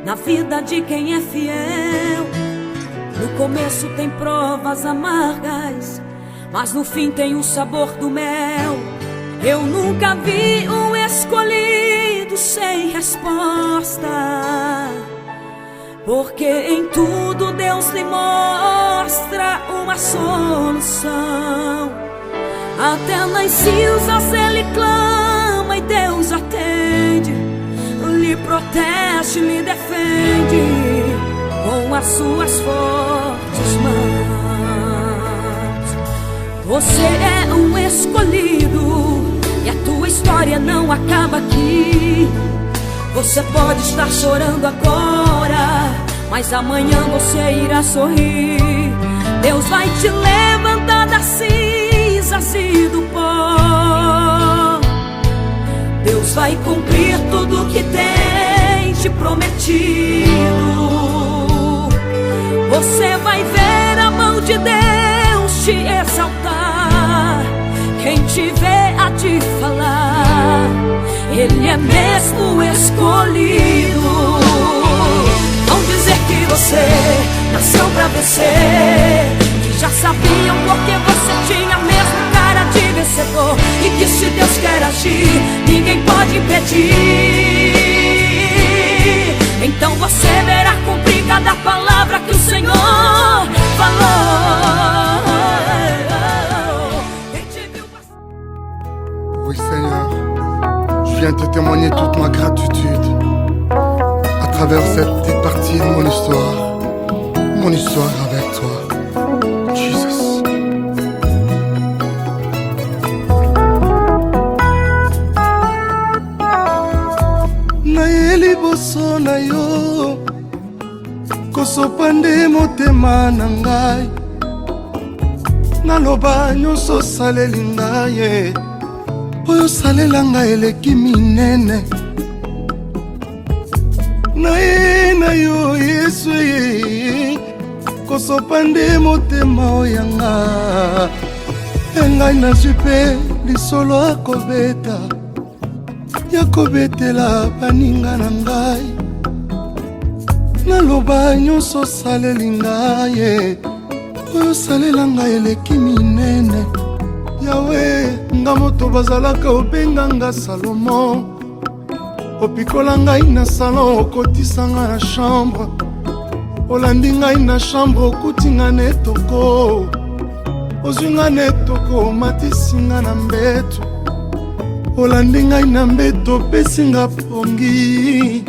na vida de quem é fiel. No começo tem provas amargas, mas no fim tem o sabor do mel. Eu nunca vi um escolhido sem resposta, porque em tudo Deus lhe mostra uma solução. Até nas cinzas ele clama e Deus atende, lhe protege, lhe defende com as suas fortes mãos. Você é um escolhido e a tua história não acaba aqui. Você pode estar chorando agora, mas amanhã você irá sorrir. Deus vai te levantar das cinzas e do pó. Deus vai cumprir tudo que tem te prometido. Você vai ver a mão de Deus te exaltar. Quem te vê a te falar, Ele é mesmo escolhido. Vão dizer que você nasceu pra vencer, que já sabiam porque você tinha a mesma cara de vencedor, e que se Deus quer agir, ninguém pode impedir. Então você verá cumprir cada palavra que o Senhor falou. Oui Seigneur, je viens te témoigner toute ma gratitude à travers cette petite partie de mon histoire avec toi, Jesus. Naye liboso na yo kosopa nde motema na ngai, naloba nyonso osaleli ngai, oyo osalela ngai eleki minene. Naye na yo Yesu ye kosopa nde motema oyanga, engai nazwi mpe lisolo akobeta ya kobetela baninga na ngai. Naloba nyonso osaleli ngai, oyo osalela ngai eleki minene. Yawe, nga moto bazalaka obenga nga Salomo, opikola ngai na salon, okotisa nga na chambre, olandi ngai na chambre, okuti nga na etoko, ozwi nga na etoko, omatisi nga na mbeto, olandi ngai na mbeto, opesi nga pongi.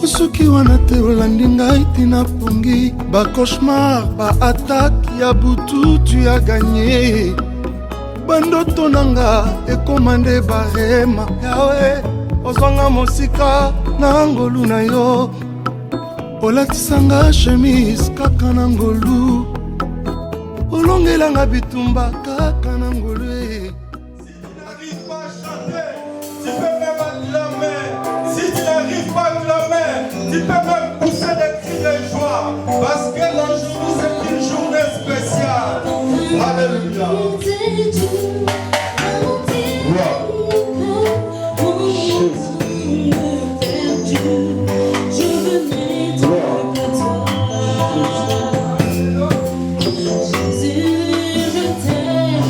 Osoki wana te olandi ngai tina pongi. Ba cauchemar, ba attaque ya butu, tu as gagné. Bandoto nanga ekomande barema. Yawe, ozwanga mosika na ngolu na yo, olatisanga chemise kaka na ngolu, olongelanga bitumba kaka na ngolu. Si tu n'arrives pas à chanter, tu peux même acclamer. Si tu n'arrives pas à clamer, tu peux même pousser des cris de joie, parce que l'aujourd'hui c'est une journée spéciale. Alléluia.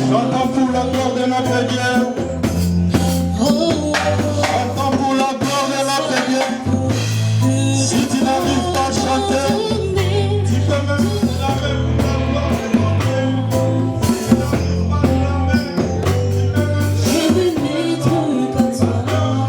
J'entends pour la gloire de notre Dieu. J'entends pour la gloire de notre Dieu. Si tu n'arrives pas à chanter, tu peux même clamer pour la gloire de notre Dieu. Si tu n'arrives pas à clamer, tu peux même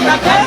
Yeah.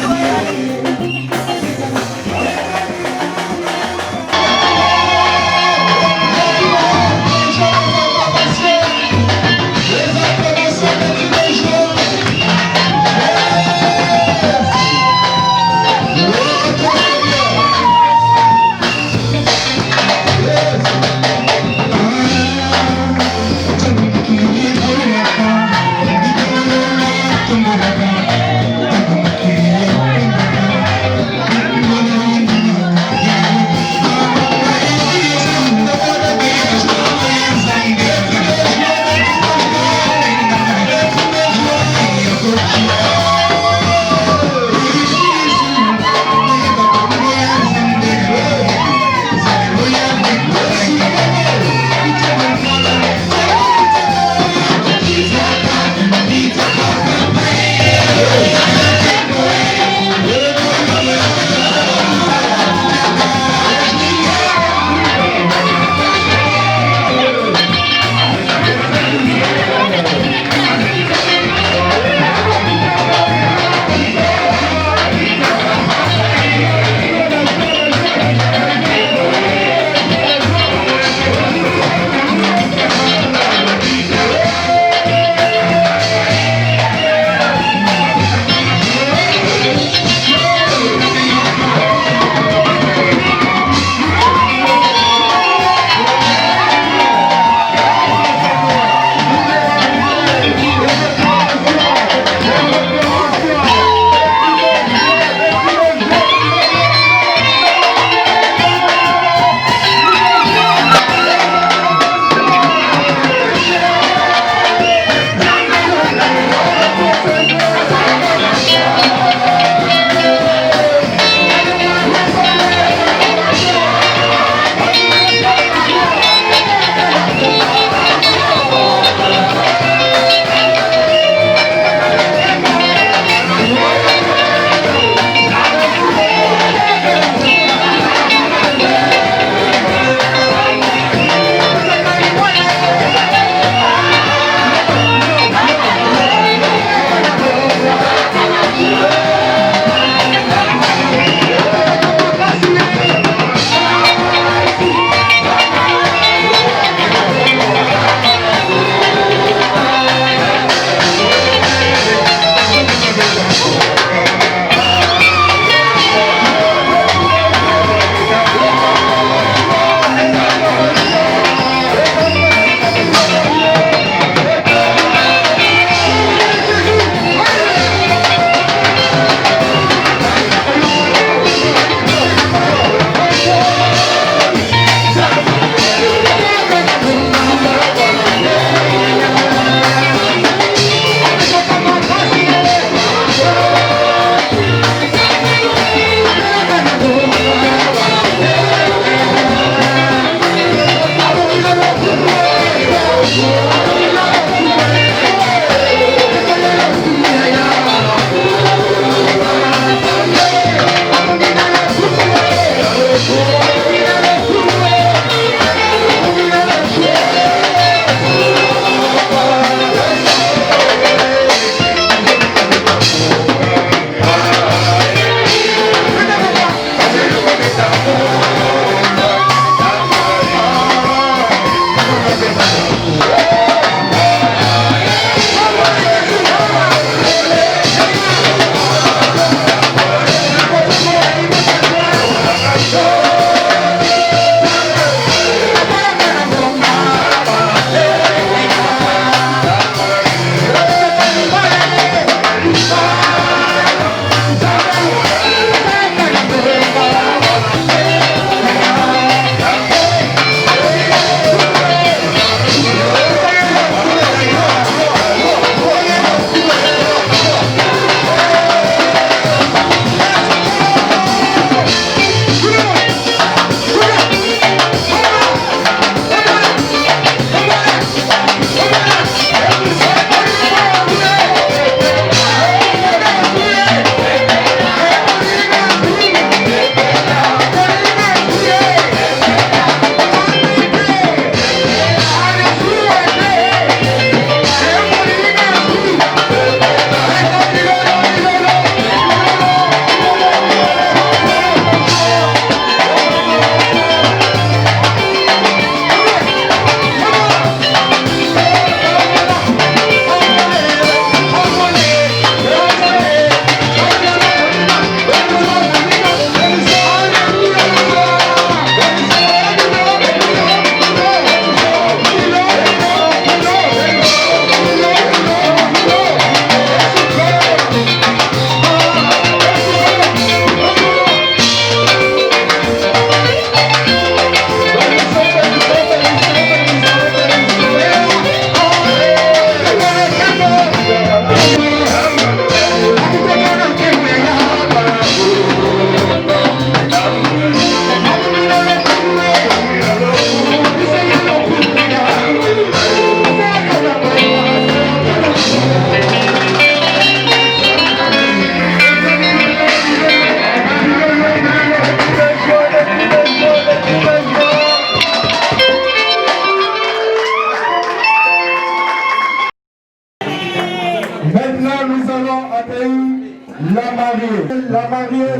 la mariée,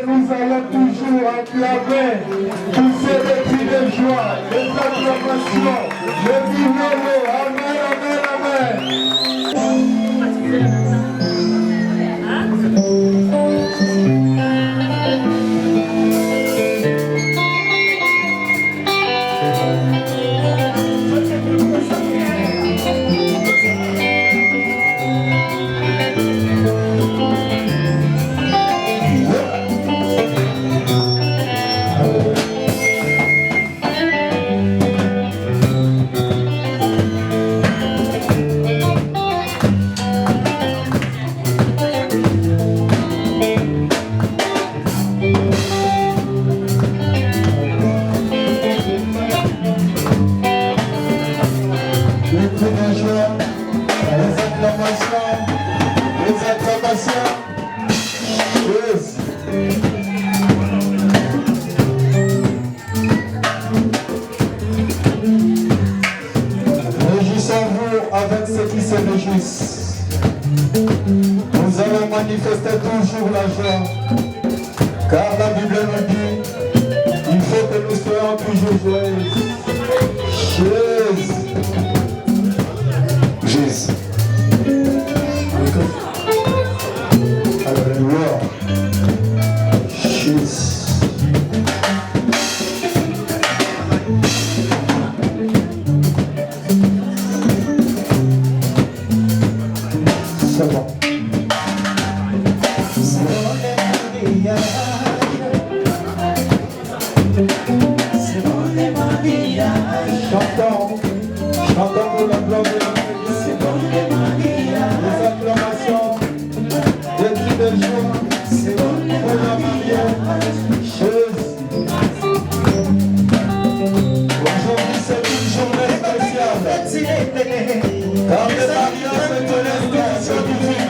nous allons toujours acclamer tous ces petits de joie, les acclamations, les vivres. Amen, amen, amen. Réjouissons-vous avec ceux qui se réjouissent. Nous allons manifester toujours la joie, car la Bible nous dit il faut que nous soyons toujours joyeux. Jésus. Alléluia. Jésus. C'est bon. Chantons pour la gloire de la les acclamations, des cris de joie, pour la mariée, Jésus. Aujourd'hui c'est une journée spéciale, car le mariage est une inspiration divine.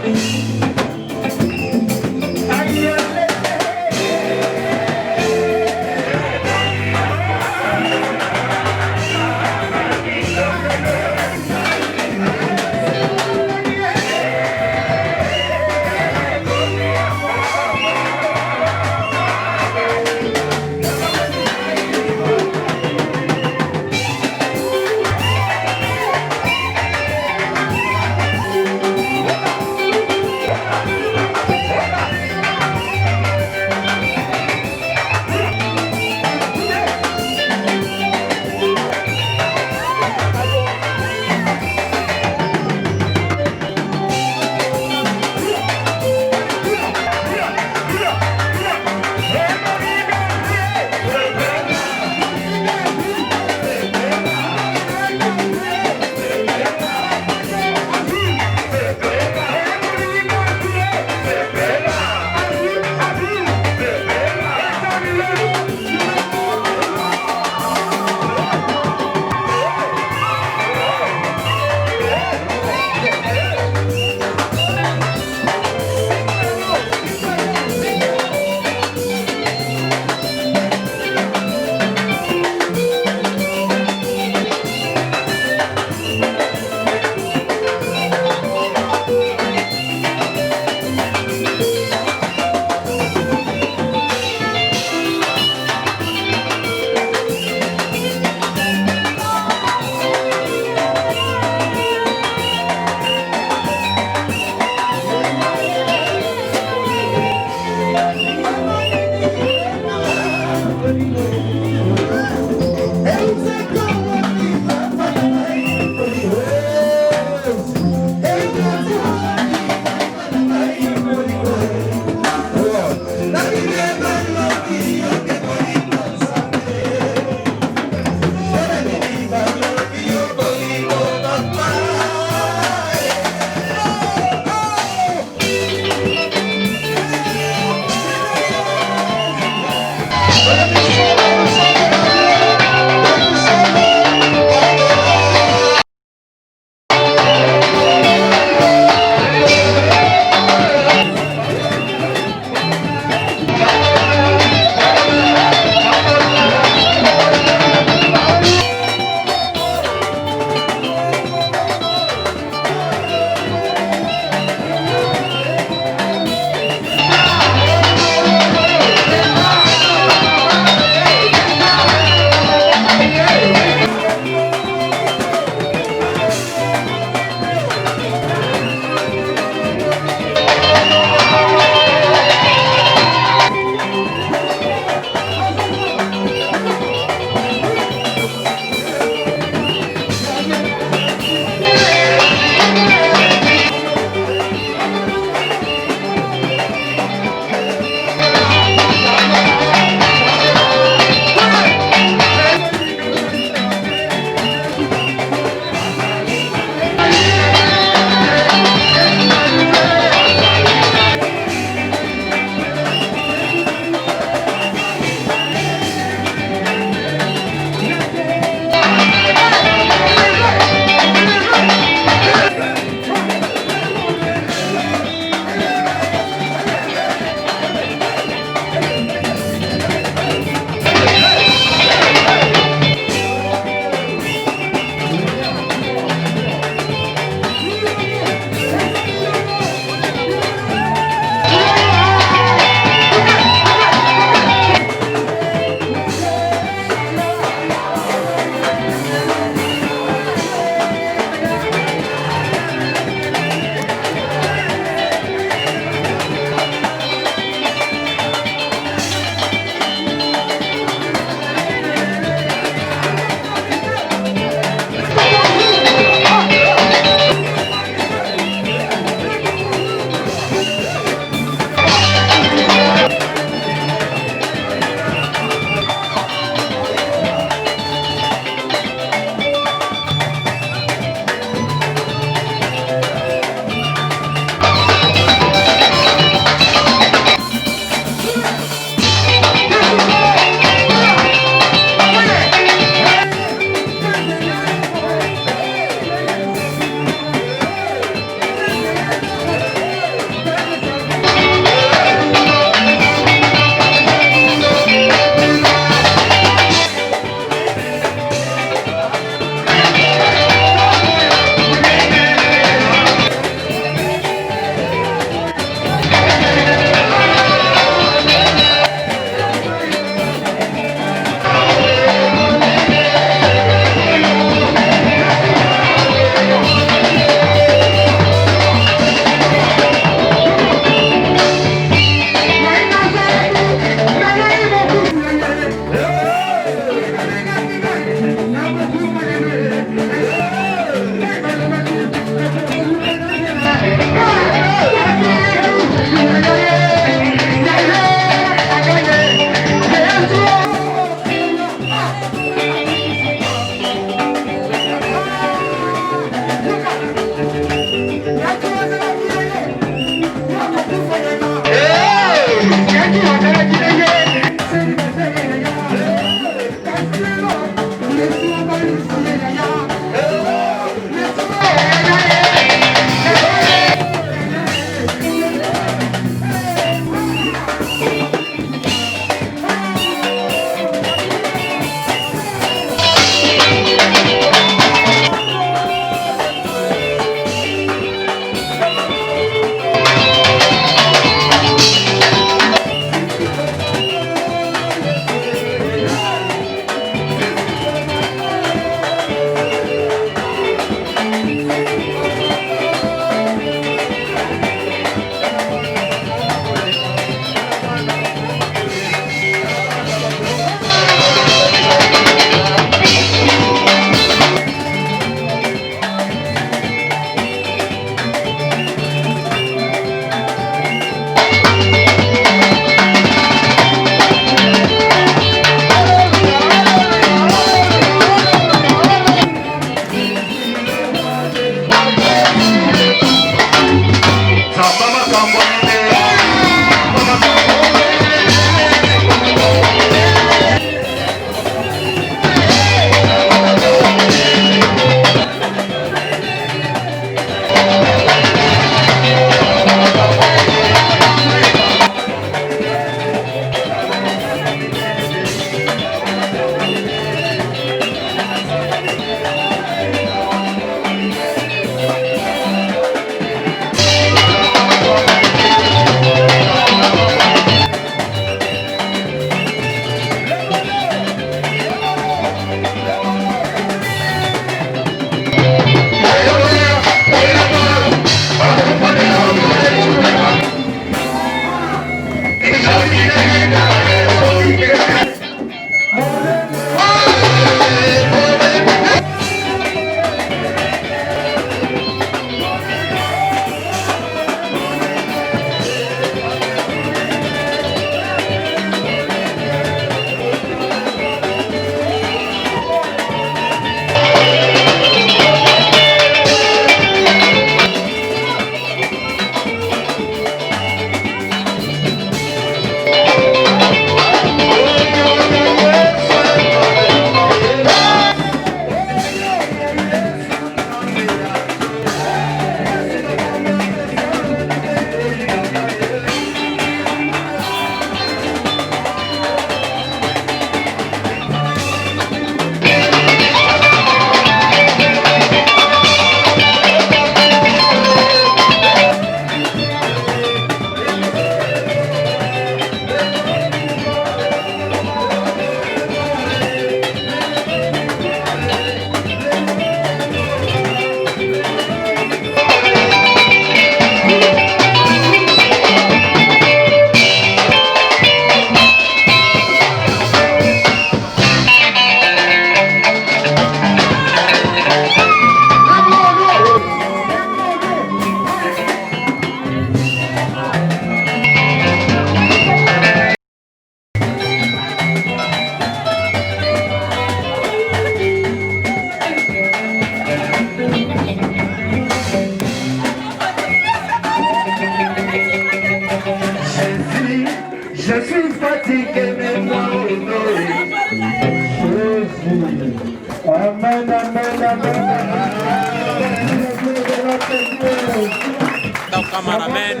Então, cameraman,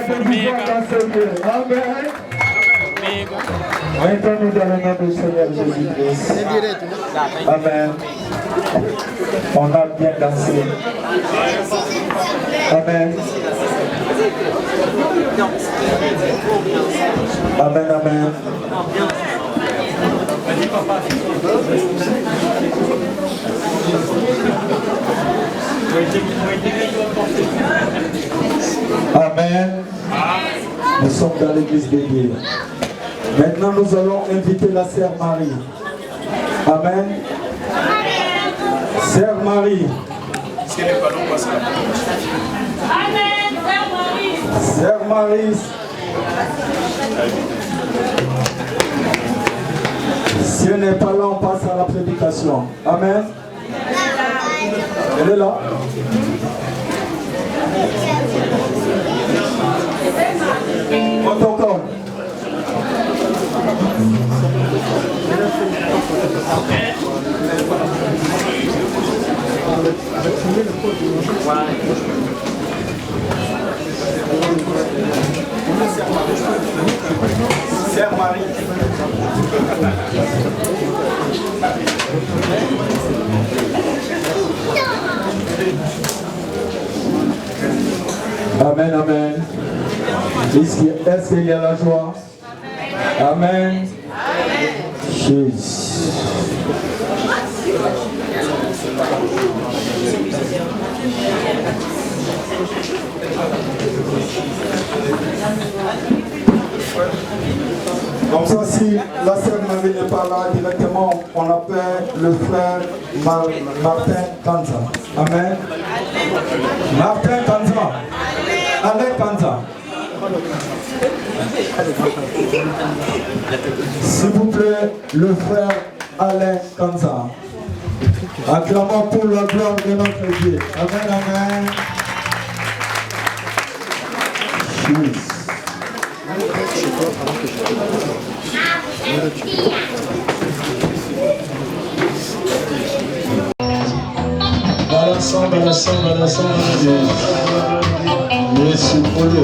formiga. Entrando dans le nom du Seigneur Jésus-Christ. Amen. On a bien dansé. Amen. Amen, amen. Amen. Nous sommes dans l'église de Dieu. Maintenant, nous allons inviter la sœur Marie. Amen. Sœur Marie. Amen, Sœur Marie. Si elle n'est pas là, on passe à la prédication. Amen. Elle est là. Protocole. Sœur Marie. Amen, amen. Est-ce qu'il y a la joie? Amen. Jésus. Comme ça, si la sœur Marie n'est pas là directement, on appelle le frère Martin Kanza. Amen. Martin Kanza. Alain Kanza. S'il vous plaît, le frère Alain Kanza. Acclamons pour la gloire de notre Dieu. Amen, amen. Jesus. Balançons, Yesu Polo.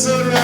Solo,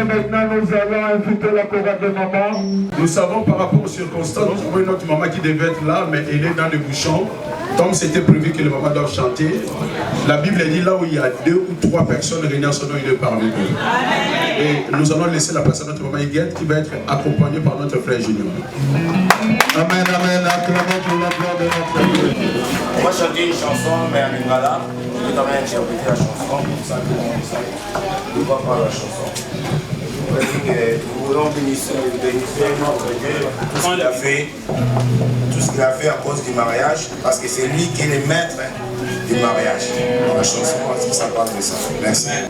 Maintenant, nous allons inviter la chorale de maman. Nous savons par rapport aux circonstances, nous avons notre maman qui devait être là, mais elle est dans les bouchons. Comme c'était prévu que les mamans doivent chanter, la Bible dit là où il y a 2 ou 3 personnes réunies en son nom, il est parmi nous. Et nous allons laisser la place à notre maman Iguette qui va être accompagnée par notre frère Junior. Amen, amen, acclamons pour la gloire de notre Dieu. On va chanter une chanson, mais en lingala. Je vais quand même interpréter la chanson pour ça qu'on ne voit pas la chanson. Nous voulons bénir notre Dieu, tout ce qu'il a fait à cause du mariage, parce que c'est lui qui est le maître du mariage. Dans la chanson, parce que ça parle de ça. Merci. Amen.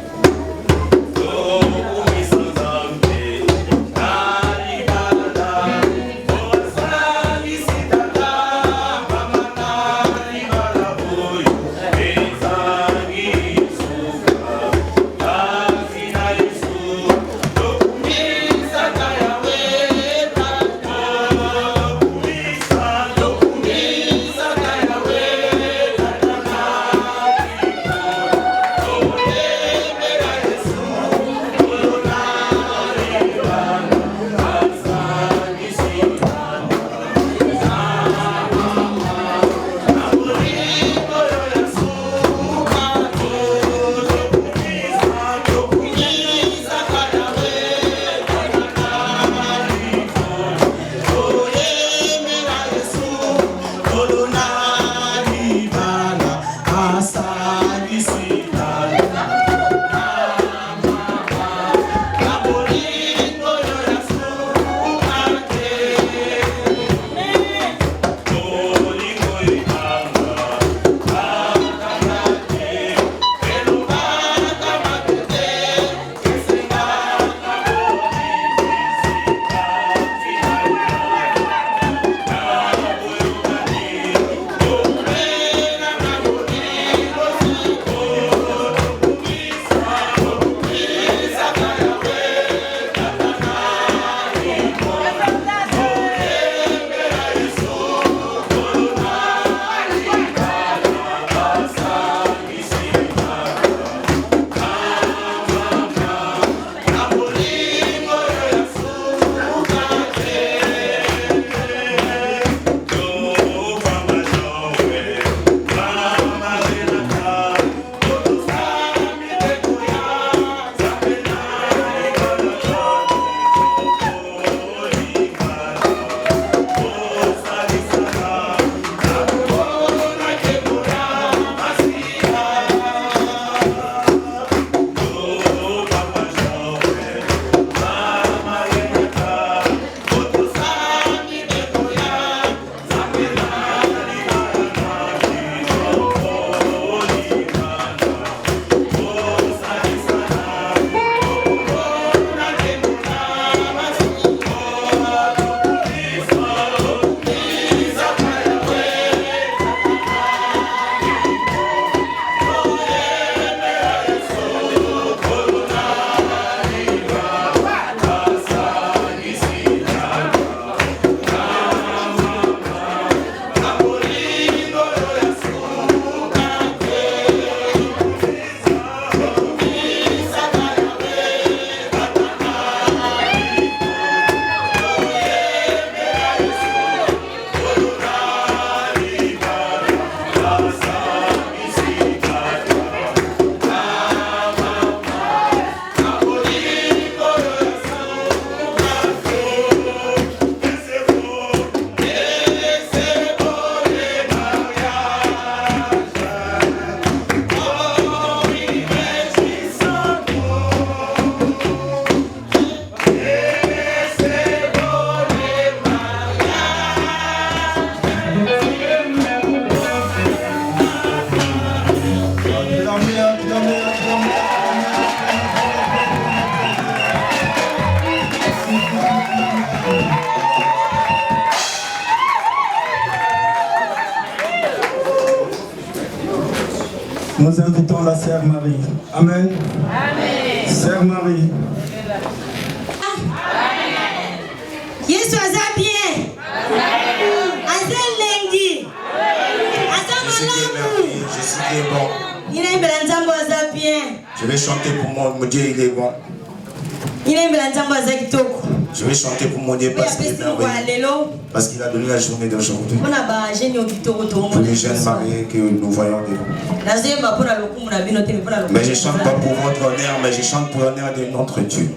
Nous invitons la sœur Marie. Amen. Amen. Sœur Marie. Yesu aza bien. Aza lengi. Aza malamu. Je suis qui est bon. Il aime Nzambo aza bien. Je vais chanter pour mon Dieu, il est bon. Il aime Nzambo aza kitoko. Je vais chanter pour mon Dieu parce qu'il est merveilleux. Parce qu'il a donné la journée d'aujourd'hui. Pour les jeunes mariés que nous voyons devant. Mais je chante pas pour votre honneur, mais je chante pour l'honneur de notre Dieu.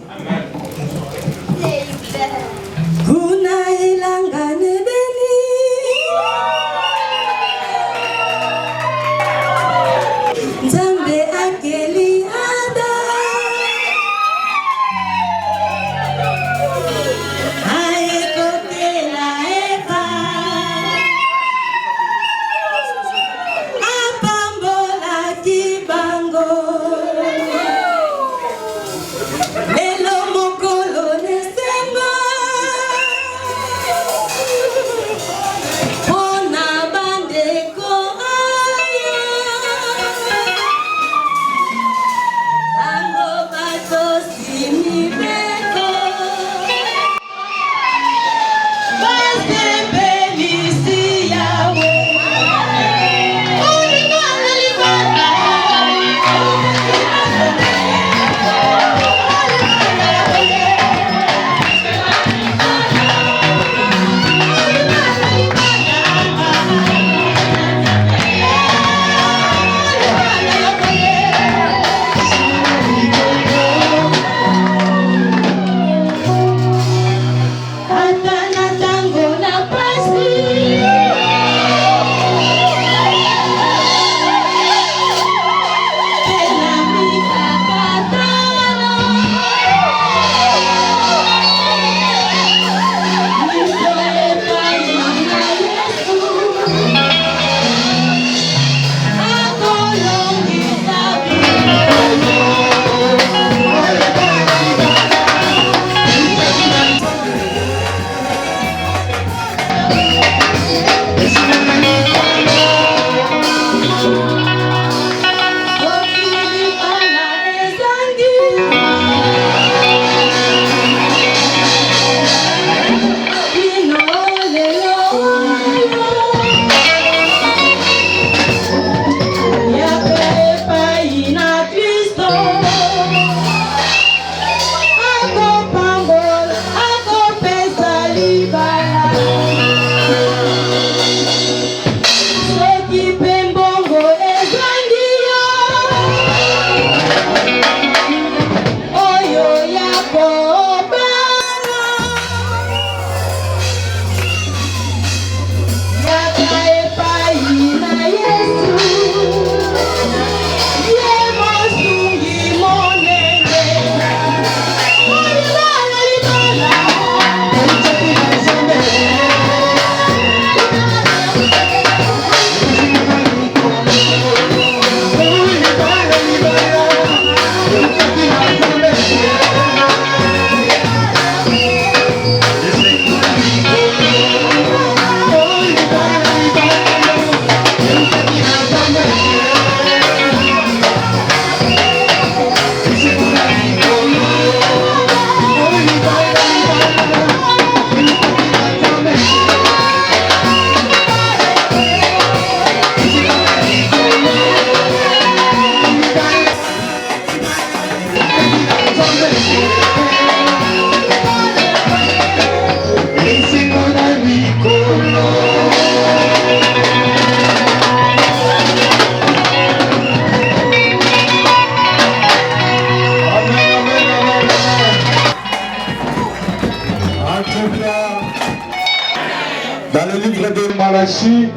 Dans le livre de Malachie,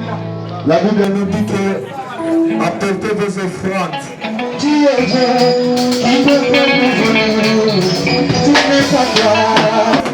la Bible nous dit que apportez vos offrandes. Qui est Dieu qui peut nous tu n'es pas toi.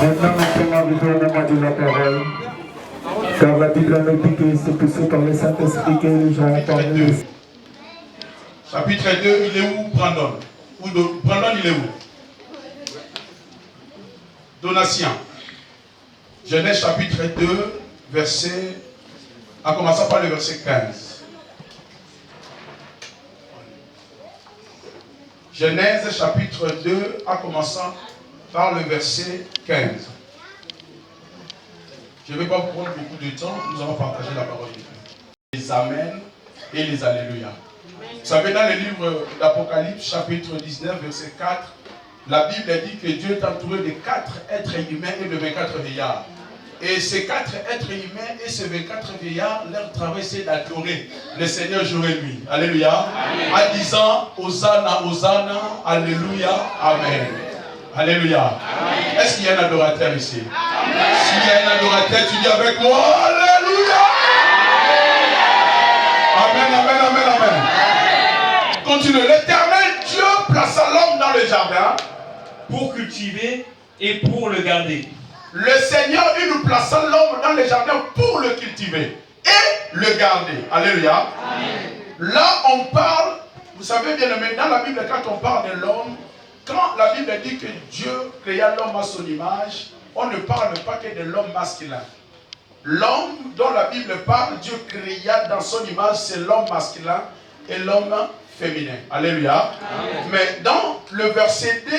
Maintenant, nous sommes arrivés au moment de la parole. Car la Bible nous dit que c'est poussé par le Saint-Esprit que les gens entendent. Chapitre 2, il est où Brandon? Brandon, il est où? Donatien. Genèse chapitre 2, verset, en commençant par le verset 15. Genèse chapitre 2, en commençant par le verset 15. Je ne vais pas vous prendre beaucoup de temps, nous allons partager la parole de Dieu. Les Amen et les Alléluia. Vous savez, dans le livre d'Apocalypse, chapitre 19, verset 4, la Bible dit que Dieu est entouré de 4 êtres humains et de 24 vieillards. Et ces 4 êtres humains et ces 24 vieillards, leur travail c'est d'adorer le Seigneur jour et nuit. Alléluia. Amen. En disant Hosanna, Hosanna, Alléluia, Amen. Alléluia. Est-ce qu'il y a un adorateur ici? S'il y a un adorateur, tu dis avec moi Alléluia. Amen, amen, amen, amen. Continue. L'Éternel Dieu plaça l'homme dans le jardin pour cultiver et pour le garder. Le Seigneur, il nous plaça l'homme dans le jardin pour le cultiver et le garder. Alléluia. Amen. Là, on parle, vous savez bien aimé, dans la Bible, quand on parle de l'homme, quand la Bible dit que Dieu créa l'homme à son image, on ne parle pas que de l'homme masculin. L'homme dont la Bible parle, Dieu créa dans son image, c'est l'homme masculin et l'homme féminin. Alléluia. Amen. Mais dans le verset 2,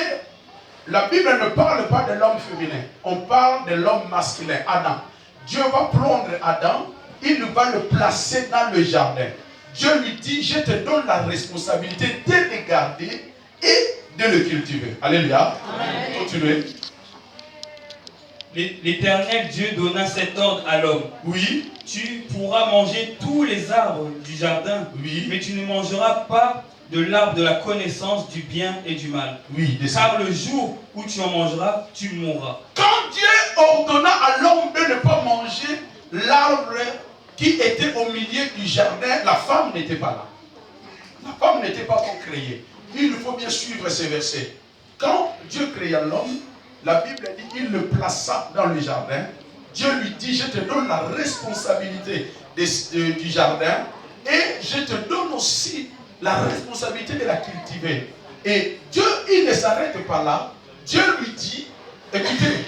la Bible ne parle pas de l'homme féminin. On parle de l'homme masculin, Adam. Dieu va prendre Adam, il va le placer dans le jardin. Dieu lui dit, je te donne la responsabilité de le garder et de le cultiver. Alléluia. Amen. Continuez. L'Éternel Dieu donna cet ordre à l'homme. Oui. Tu pourras manger tous les arbres du jardin. Oui. Mais tu ne mangeras pas de l'arbre de la connaissance du bien et du mal. Oui. Car le jour où tu en mangeras, tu mourras. Quand Dieu ordonna à l'homme de ne pas manger l'arbre qui était au milieu du jardin, la femme n'était pas là. La femme n'était pas encore créée. Il faut bien suivre ces versets. Quand Dieu créa l'homme, la Bible dit qu'il le plaça dans le jardin. Dieu lui dit, je te donne la responsabilité du jardin et je te donne aussi la responsabilité de la cultiver. Et Dieu, il ne s'arrête pas là. Dieu lui dit, écoutez,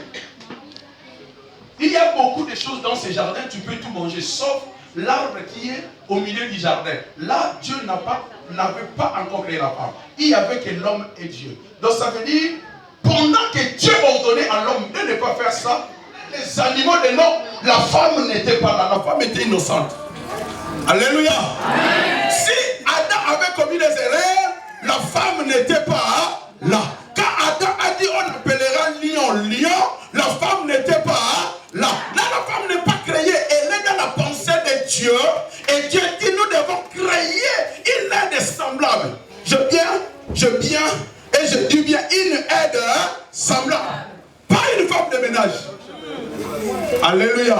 il y a beaucoup de choses dans ce jardin, tu peux tout manger, sauf l'arbre qui est au milieu du jardin. Là, Dieu n'avait pas encore créé la femme. Il n'y avait que l'homme et Dieu. Donc ça veut dire, pendant que Dieu ordonnait à l'homme de ne pas faire ça, les animaux de l'homme, la femme n'était pas là, la femme était innocente. Alléluia. Amen. Si Adam avait commis des erreurs, la femme n'était pas là. Quand Adam a dit on appellera lion, lion, la femme n'était pas là. Là, la femme n'est pas créée, elle est dans la pensée de Dieu. Et Dieu dit nous devons créer une aide semblable. Je viens et je dis bien une aide semblable. Pas une femme de ménage. Alléluia.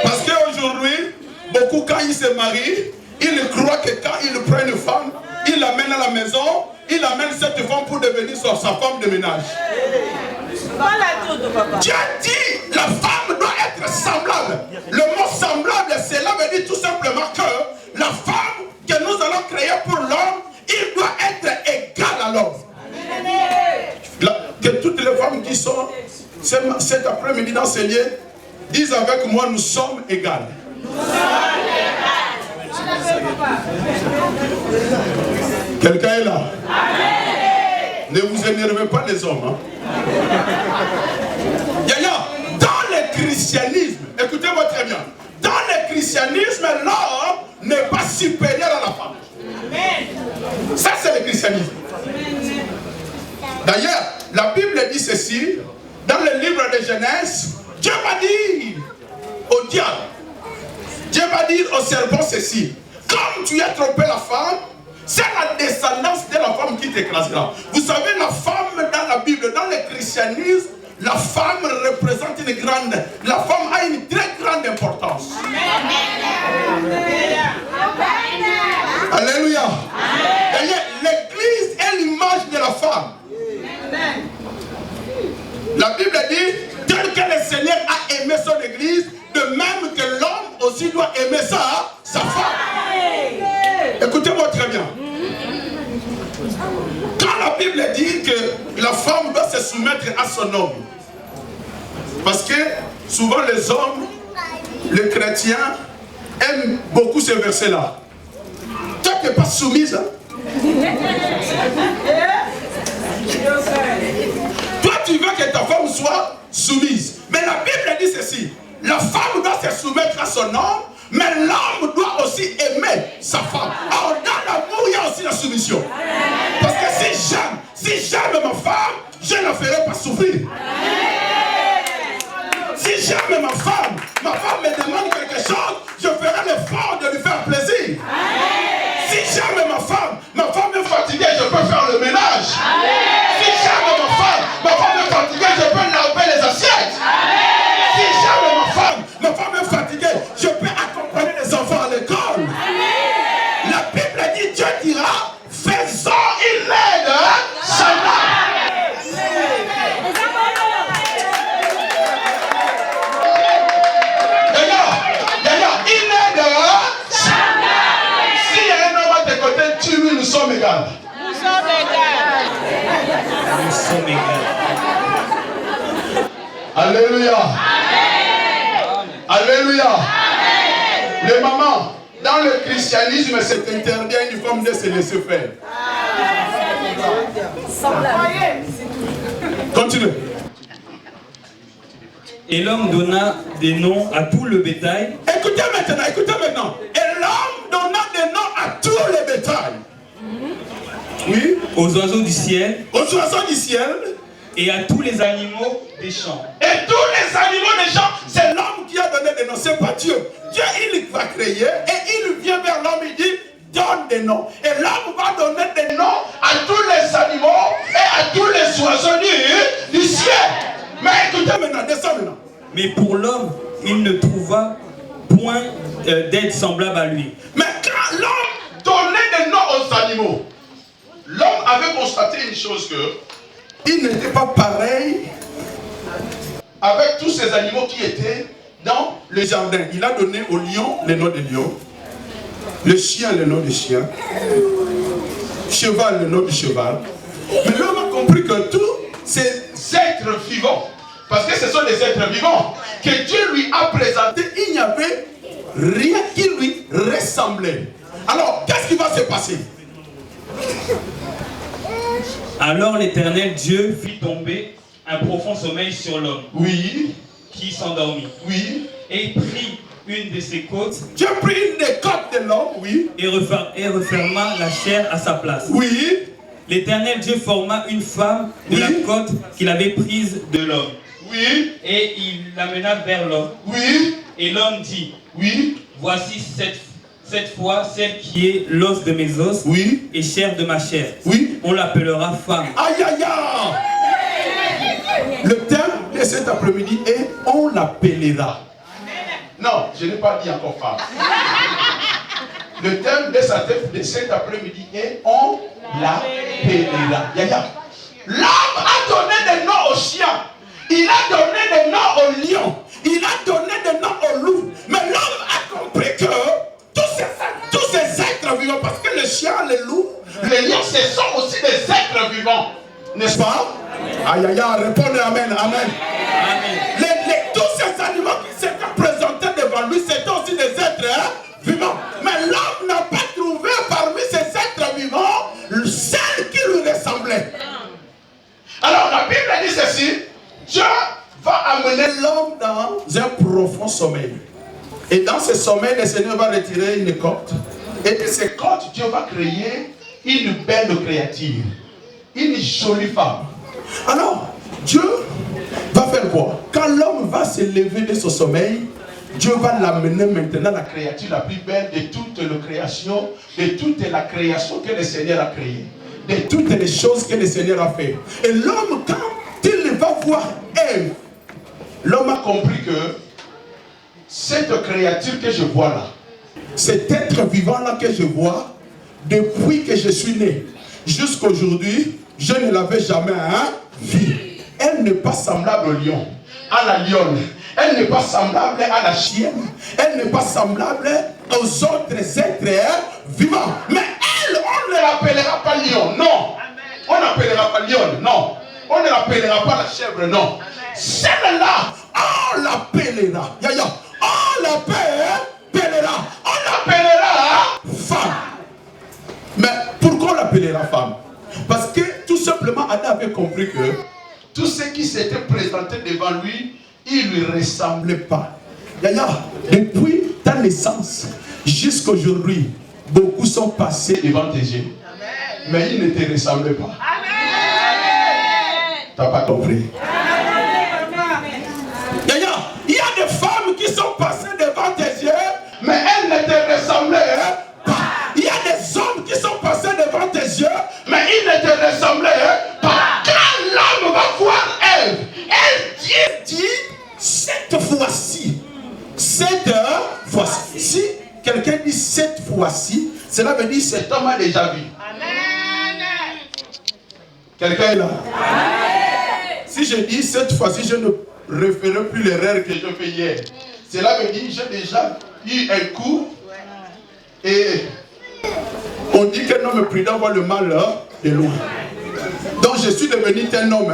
Parce qu'aujourd'hui, beaucoup quand ils se marient, ils croient que quand ils prennent une femme, ils l'amènent à la maison, ils amènent cette femme pour devenir sa femme de ménage. Dieu dit la femme doit être semblable. Le mot semblable, cela veut dire tout simplement que la femme que nous allons créer pour l'homme, il doit être égal à l'homme. Que toutes les femmes qui sont cet après-midi dans ces lieux disent avec moi, nous sommes égales. Quelqu'un est là? Amen. Ne vous énervez pas les hommes. Yaya, dans le christianisme, écoutez-moi très bien, dans le christianisme, l'homme n'est pas supérieur à la femme. Amen. Ça c'est le christianisme. D'ailleurs, la Bible dit ceci, dans le livre de Genèse, Dieu va dire au diable, Dieu va dire au serpent ceci, comme tu as trompé la femme, c'est la descendance de la femme qui t'écrasera. Vous savez, la femme dans la Bible, dans le christianisme, la femme représente une grande, la femme a une très grande importance. Alléluia. L'église est l'image de la femme. La Bible dit dit, tel que le Seigneur a aimé son église, de même que l'homme aussi doit aimer sa femme. Écoutez-moi très bien. Quand la Bible dit que la femme doit se soumettre à son homme, parce que souvent les hommes, les chrétiens, aiment beaucoup ce verset-là. Toi, tu n'es pas soumise. Hein? Toi, tu veux que ta femme soit soumise. Mais la Bible dit ceci. La femme doit se soumettre à son homme, mais l'homme doit aussi aimer sa femme. Alors, dans l'amour, il y a aussi la soumission. Parce que si j'aime ma femme, je ne la ferai pas souffrir. Si j'aime ma femme me demande quelque chose, je ferai l'effort de lui faire plaisir. Si j'aime ma femme est fatiguée, je peux faire le ménage. Si j'aime ma femme est fatiguée, je peux laver les assiettes. Si j'aime ma femme est fatiguée, je peux accompagner les enfants à l'école. La Bible dit, Dieu dira, faisons une aide semblable. Nous sommes égaux. Nous sommes égaux. Nous sommes égaux. Alléluia. Amen. Alléluia. Amen. Les mamans, dans le christianisme, c'est interdit à une femme de se laisser faire. Continue. Et l'homme donna des noms à tout le bétail. Écoutez maintenant. Et l'homme donna des noms à tout le bétail. Oui. Aux oiseaux du ciel. Aux oiseaux du ciel. Et à tous les animaux des champs. Et tous les animaux des champs, c'est l'homme qui a donné des noms, c'est pas Dieu. Dieu, il va créer et il vient vers l'homme, il dit, donne des noms. Et l'homme va donner des noms à tous les animaux et à tous les oiseaux du ciel. Mais écoutez maintenant, descends maintenant. Mais pour l'homme, il ne trouva point d'aide semblable à lui. Mais quand l'homme donnait des noms aux animaux, l'homme avait constaté une chose que il n'était pas pareil avec tous ces animaux qui étaient dans le jardin. Il a donné au lion le nom de lion, le chien le nom de chien, cheval le nom de cheval. Mais l'homme a compris que tous ces êtres vivants, parce que ce sont des êtres vivants, que Dieu lui a présenté, il n'y avait rien qui lui ressemblait. Alors, qu'est-ce qui va se passer? Alors l'Éternel Dieu fit tomber un profond sommeil sur l'homme. Oui. Qui s'endormit. Oui. Et il prit une de ses côtes. Dieu prit une des côtes de l'homme, oui. Et referma la chair à sa place. Oui. L'Éternel Dieu forma une femme de la côte qu'il avait prise de l'homme. Oui. Et il l'amena vers l'homme. Oui. Et l'homme dit, oui. Voici cette fois celle qui est l'os de mes os, oui, et chair de ma chair. Oui. On l'appellera femme. Aïe aïe aïe. Le thème de cet après-midi est on l'appellera. Non, je n'ai pas dit encore femme. Le thème de cet après-midi est on l'appellera. L'homme a donné des noms aux chiens. Il a donné des noms aux lions. Il a donné des noms aux loups. Mais l'homme a compris que tous ces êtres vivants, parce que les chiens, les loups, les lions, ce sont aussi des êtres vivants. N'est-ce pas? Aïe aïe aïe, répondez amen, amen. Tous ces animaux qui s'étaient présentés devant lui, c'était aussi des êtres vivants. Mais l'homme n'a pas trouvé parmi ces êtres vivants celle qui lui ressemblait. Alors la Bible dit ceci, Dieu va amener l'homme dans un profond sommeil. Et dans ce sommeil, le Seigneur va retirer une côte. Et de ces côtes, Dieu va créer une belle créature. Une jolie femme. Alors, Dieu va faire quoi? Quand l'homme va se lever de son sommeil, Dieu va l'amener maintenant à la créature la plus belle de toute la création, de toute la création que le Seigneur a créée, de toutes les choses que le Seigneur a fait. Et l'homme, quand il va voir Ève, l'homme a compris que cette créature que je vois là, cet être vivant là que je vois, depuis que je suis né jusqu'à aujourd'hui, je ne l'avais jamais vu. elle n'est pas semblable au lion, à la lionne. Elle n'est pas semblable à la chienne. Elle n'est pas semblable aux autres êtres vivants. Mais elle, on ne l'appellera pas lion, non. On n'appellera pas lion, non. On ne l'appellera pas la chèvre, non. Celle-là, on l'appellera. On l'appellera. On l'appellera femme. Mais pourquoi on l'appellera femme? Parce que tout simplement, Adam avait compris que tout ce qui s'était présenté devant lui, il ne lui ressemblait pas. Depuis ta naissance jusqu'aujourd'hui, beaucoup sont passés devant tes yeux. Mais ils ne te ressemblaient pas. Tu n'as pas compris. Il y a des femmes qui sont passées devant tes yeux, mais elles ne te ressemblaient pas. Il y a des hommes qui sont passés devant tes yeux, mais ils ne te ressemblaient pas. Quand l'homme va voir Ève, elle dit cette fois-ci. Si quelqu'un dit cette fois-ci, cela veut dire cet homme a déjà vu. Amen. Quelqu'un est là? Amen. Si je dis cette fois-ci, je ne referai plus l'erreur que je fais hier. Cela veut dire j'ai déjà eu un coup. Et on dit qu'un homme prudent voit le mal de loin. Donc je suis devenu un homme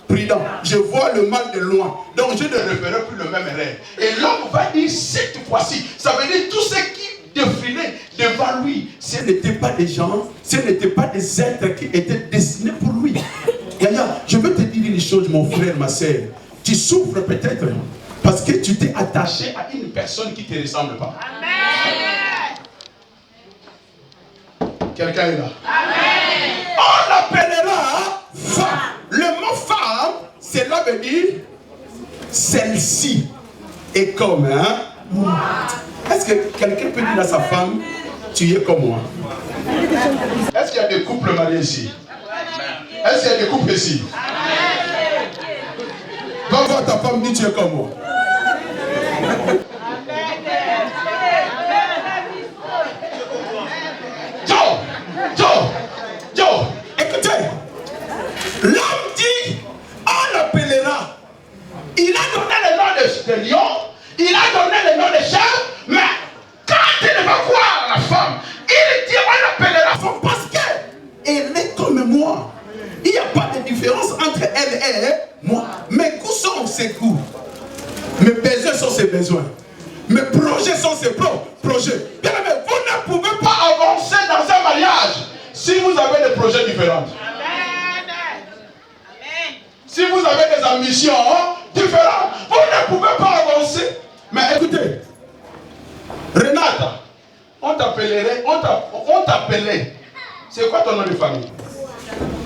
prudent. Je vois le mal de loin. Donc je ne referai plus le même erreur. Et l'homme va dire cette fois-ci. Ça veut dire tout ce qui défilait devant lui. Ce n'étaient pas des gens, ce n'étaient pas des êtres qui étaient destinés pour lui. Je veux te dire une chose, mon frère, ma soeur. Tu souffres peut-être parce que tu t'es attaché à une personne qui ne te ressemble pas. Amen. Quelqu'un est là? Amen. On l'appellera femme. Le mot femme, cela veut dire celle-ci est comme moi. Est-ce que quelqu'un peut dire à sa femme, tu es comme moi? Est-ce qu'il y a des couples mariés ici? Est-ce qu'il y a des couples ici? Va voir ta femme, dis tu es comme moi. Joe, écoutez, l'homme dit, on l'appellera. Il a donné le nom de lion, il a donné le nom de chèvre, mais quand il va voir la femme, il dit, on l'appellera femme parce qu'elle est comme moi. Il n'y a pas de différence entre elle et moi. Mes goûts sont ses goûts. Mes besoins sont ses besoins. Mes projets sont ses projets. Bien aimé, vous ne pouvez pas avancer dans un mariage si vous avez des projets différents. Si vous avez des ambitions différentes, vous ne pouvez pas avancer. Mais écoutez, Renata, on t'appelait. C'est quoi ton nom de famille?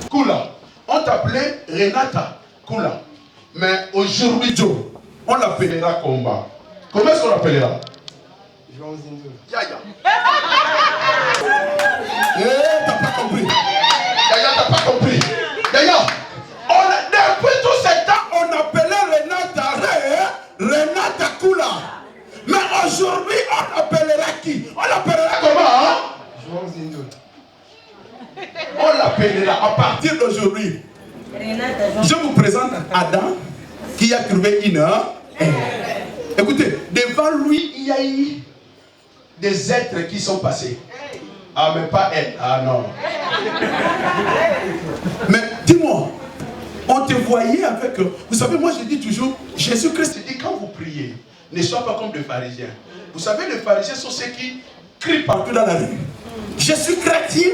Kula. On t'appelait Renata Kula. Mais aujourd'hui, Joe, on l'appellera Combat. Comment est-ce qu'on l'appellera? Yaya. T'as pas compris. Yaya, t'as pas compris. Yaya, depuis tout ce temps, on appelait Renata Kula. Mais aujourd'hui, on l'appellera qui? On l'appellera comment? On l'appellera à partir d'aujourd'hui. Je vous présente Adam qui a trouvé une Ève. Écoutez, devant lui, il y a eu des êtres qui sont passés. Ah, mais pas elle. Ah non. Mais dis-moi, on te voyait avec... Vous savez, moi je dis toujours, Jésus-Christ dit, quand vous priez, ne soyez pas comme les pharisiens. Vous savez, les pharisiens sont ceux qui crient partout dans la rue. Je suis chrétien,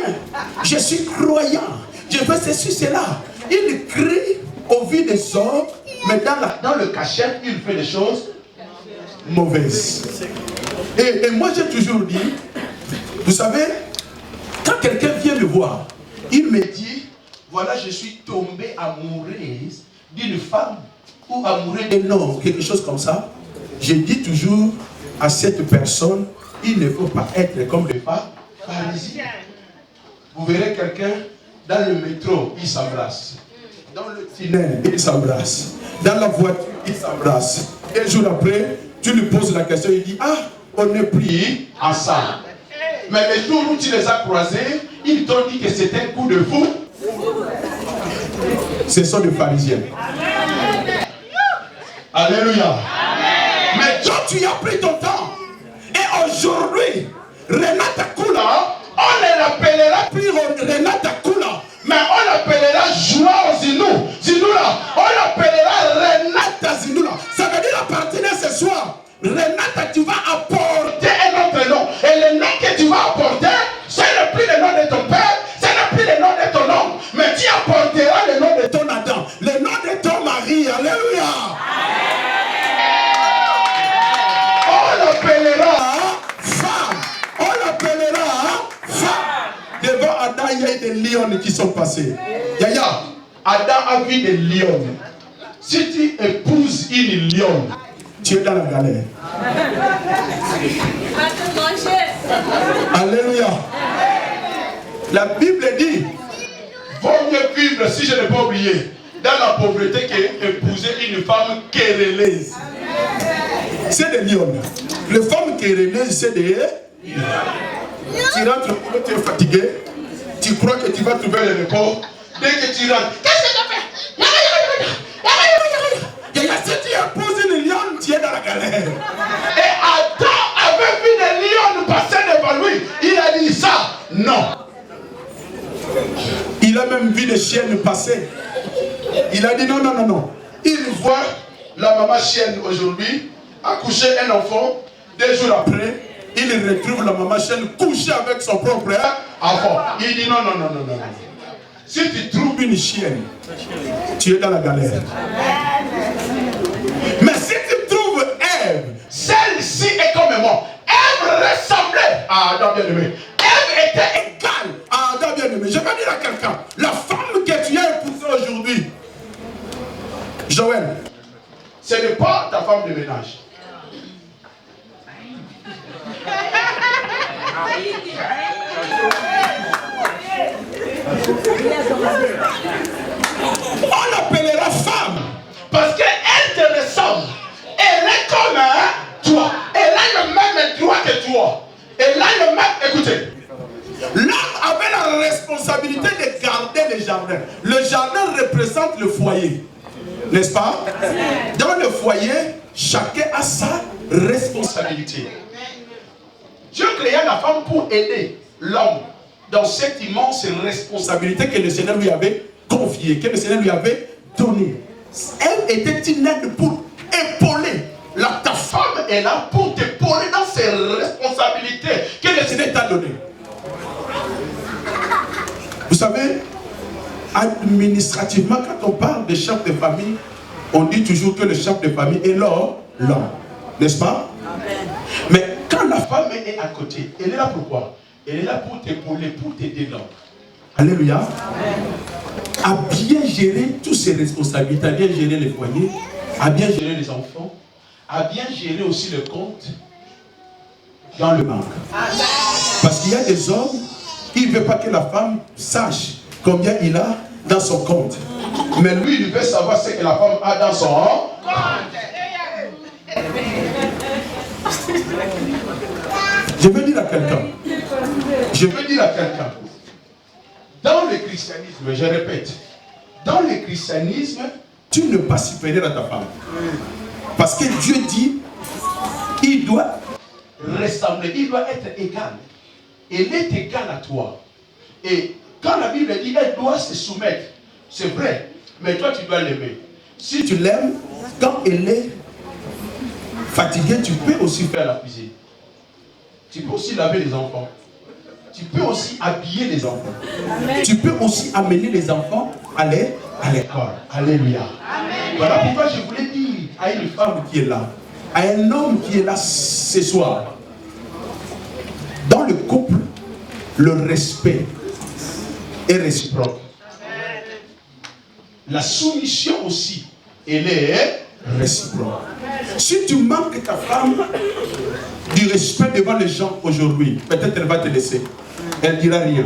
je suis croyant, je veux ceci, cela. Il crie au vu des hommes, mais dans le cachet, il fait des choses mauvaises. Et moi j'ai toujours dit, vous savez, quand quelqu'un vient me voir, il me dit, voilà, je suis tombé amoureuse d'une femme ou amoureux d'un homme, quelque chose comme ça. Je dis toujours à cette personne, il ne faut pas être comme les pharisiens. Vous verrez quelqu'un dans le métro, il s'embrasse. Dans le tunnel, il s'embrasse. Dans la voiture, il s'embrasse. Et un jour après, tu lui poses la question, il dit, ah, on est pris ensemble. Mais le jour où tu les as croisés, ils t'ont dit que c'était un coup de fou. Ce sont des pharisiens. Alléluia. Mais toi, tu as pris ton temps. Et aujourd'hui, Renata Kula, on ne l'appellera plus Renata Kula, mais on l'appellera Joao Zinou. Zinoula. On l'appellera Renata Zinoula. Ça veut dire à partir de ce soir, Renata, tu vas apporter un autre nom. Et le nom que tu vas apporter, ce n'est plus le nom de ton père, ce n'est plus le nom de ton homme, mais tu apporteras le nom de ton Adam, le nom de ton mari. Alléluia. On l'appellera femme. On l'appellera femme. Devant Adam, il y a des lions qui sont passés. Yaya, Adam a vu des lions. Si tu épouses une lionne, tu es dans la galère. Alléluia. La Bible dit, vaut mieux vivre, si je n'ai pas oublié, dans la pauvreté qu'épouser une femme querelleuse. C'est des lions. Les femmes querelleuses, c'est des lions. Tu rentres au boulot, tu es fatigué, tu crois que tu vas trouver le repos. Dès que tu rentres, qu'est-ce que tu as fait? Si tu épouses une lionne, tu es dans la galère. Et Adam avait vu des lions passer devant lui. Il a dit ça, non. Il a même vu des chiennes passer. Il a dit non, non, non, non. Il voit la maman chienne aujourd'hui accoucher un enfant. 2 jours après, il retrouve la maman chienne couchée avec son propre enfant. Il dit non, non, non, non, non. Si tu trouves une chienne, tu es dans la galère. Mais si tu trouves Ève, celle-ci est comme moi. Ève ressemblait à Adam bien-aimé. Ève était égale à Adam bien-aimé. Je vais dire à quelqu'un, la femme que tu as épousée aujourd'hui, Joël, ce n'est pas ta femme de ménage. On l'appellera femme parce qu'elle te ressemble. Elle est comme toi. Elle a le même droit que toi. Elle a le même. Écoutez, l'homme avait la responsabilité de garder le jardin. Le jardin représente le foyer. N'est-ce pas? Dans le foyer, chacun a sa responsabilité. Dieu créa la femme pour aider l'homme dans cette immense responsabilité que le Seigneur lui avait confiée, que le Seigneur lui avait donnée. Elle était une aide pour épauler. Ta femme est là pour t'épauler dans ses responsabilités que le Seigneur t'a données. Vous savez, administrativement, quand on parle de chef de famille, on dit toujours que le chef de famille est l'homme. N'est-ce pas? Amen. Mais quand la femme est à côté, elle est là pour quoi? Elle est là pour t'épauler, pour t'aider l'homme. Alléluia. Amen. À bien gérer toutes ses responsabilités, à bien gérer les foyers, à bien gérer les enfants, à bien gérer aussi le compte dans le banque. Parce qu'il y a des hommes qui ne veulent pas que la femme sache combien il a dans son compte. Mais lui, il veut savoir ce que la femme a dans son compte. Je veux dire à quelqu'un, dans le christianisme, je répète, dans le christianisme, tu ne pas supérieur à ta femme. Parce que Dieu dit, il doit ressembler, il doit être égal. Elle est égale à toi. Et quand la Bible dit, elle doit se soumettre, c'est vrai, mais toi tu dois l'aimer. Si tu l'aimes, quand elle est fatiguée, tu peux aussi faire la cuisine. Tu peux aussi laver les enfants. Tu peux aussi habiller les enfants. Amen. Tu peux aussi amener les enfants à l'école. Alléluia. Amen. Voilà pourquoi je voulais dire à une femme qui est là, à un homme qui est là ce soir, dans le couple, le respect est réciproque. La soumission aussi, elle est réciproque. Si tu manques ta femme du respect devant les gens aujourd'hui, peut-être elle va te laisser. Elle ne dira rien.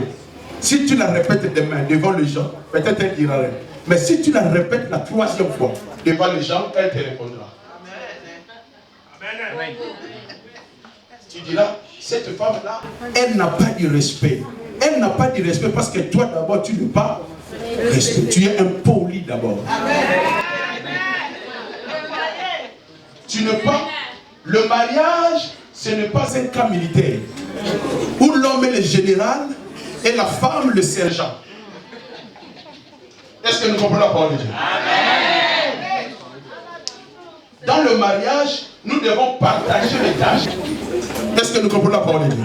Si tu la répètes demain devant les gens, peut-être elle dira rien. Mais si tu la répètes la 3e fois devant les gens, elle te répondra. Amen. Tu diras, cette femme-là, elle n'a pas de respect. Elle n'a pas de respect parce que toi d'abord, tu n'es pas respect. Tu es impoli d'abord. Tu n'es pas... Le mariage, ce n'est pas un cas militaire où l'homme est le général et la femme le sergent. Est-ce que nous comprenons la parole de Dieu? Amen. Dans le mariage, nous devons partager les tâches. Est-ce que nous comprenons la parole de Dieu?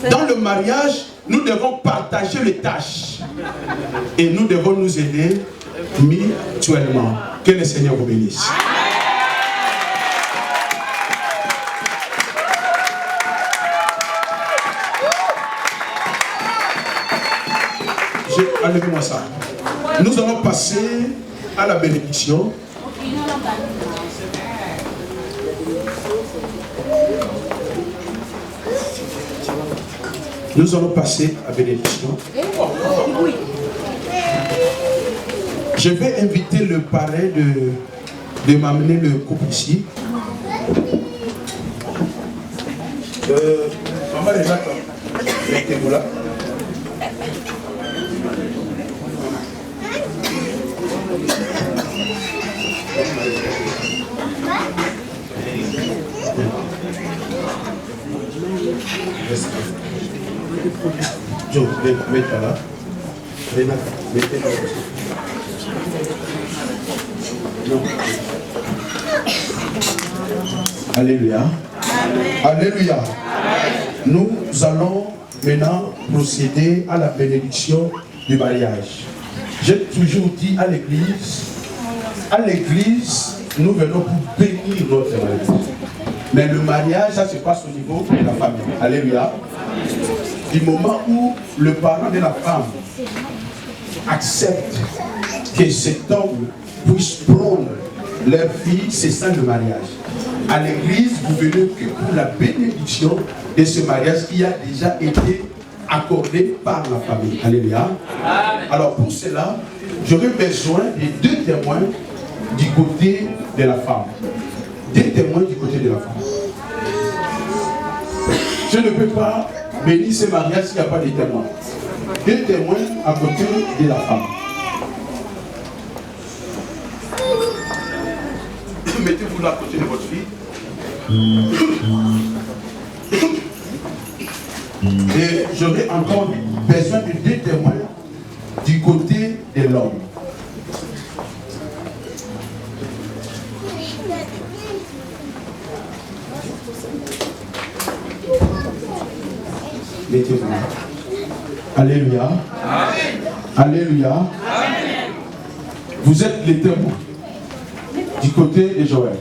Amen. Dans le mariage, nous devons partager les tâches. Et nous devons nous aider mutuellement. Que le Seigneur vous bénisse. Enlevez-moi ça. Nous allons passer à la bénédiction. Nous allons passer à la bénédiction. Je vais inviter le parrain de m'amener le couple ici. Maman est là. Mettez-vous là. Joe, mettez là. Mettez là. Non. Alléluia. Alléluia. Nous allons maintenant procéder à la bénédiction du mariage. J'ai toujours dit à l'église, nous venons pour bénir notre mariage. Mais le mariage, ça se passe au niveau de la famille. Alléluia. Du moment où le parent de la femme accepte que cet homme puisse prendre leur fille, c'est ça le mariage. À l'église, vous venez que pour la bénédiction de ce mariage qui a déjà été accordé par la famille. Alléluia. Alors pour cela, j'aurais besoin de 2 témoins du côté de la femme. 2 témoins du côté de la femme. Je ne peux pas bénir ce mariage s'il n'y a pas de témoins. 2 témoins à côté de la femme. Mettez-vous là à côté de votre fille. Et j'aurais encore besoin de 2 témoins du côté de l'homme. Mettez-vous là. Alléluia. Amen. Alléluia. Amen. Vous êtes les témoins du côté de Joël.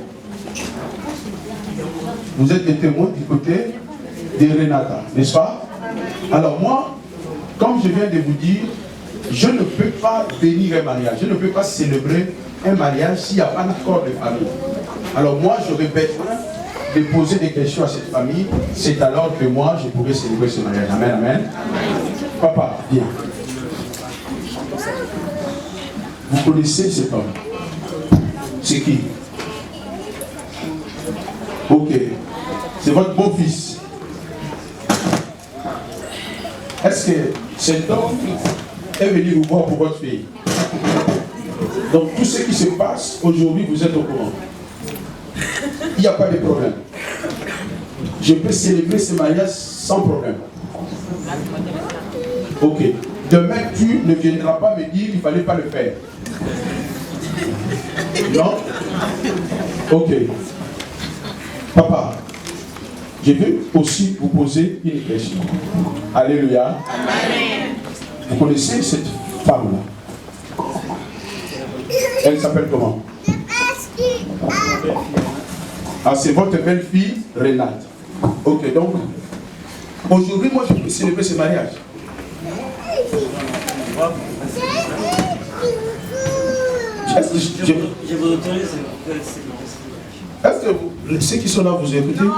Vous êtes les témoins du côté de Renata, n'est-ce pas? Alors moi, comme je viens de vous dire, je ne peux pas bénir un mariage. Je ne peux pas célébrer un mariage s'il n'y a pas d'accord de famille. Alors moi, j'aurais besoin de poser des questions à cette famille. C'est alors que moi, je pourrais célébrer ce mariage. Amen, amen. Papa, viens. Vous connaissez cet homme? C'est qui? Ok. C'est votre beau-fils. Est-ce que cet homme est venu vous voir pour votre fille? Donc tout ce qui se passe aujourd'hui, vous êtes au courant. Il n'y a pas de problème. Je peux célébrer ce mariage sans problème. Ok. Demain, tu ne viendras pas me dire qu'il ne fallait pas le faire. Non? Ok. Papa, je veux aussi vous poser une question. Alléluia. Amen. Vous connaissez cette femme-là? Elle s'appelle comment? Ah, c'est votre belle-fille, Renate. Ok, donc, aujourd'hui, moi, je peux célébrer ce mariage. Je vous autorise. Est-ce que ceux qui sont là, vous écoutez? Non.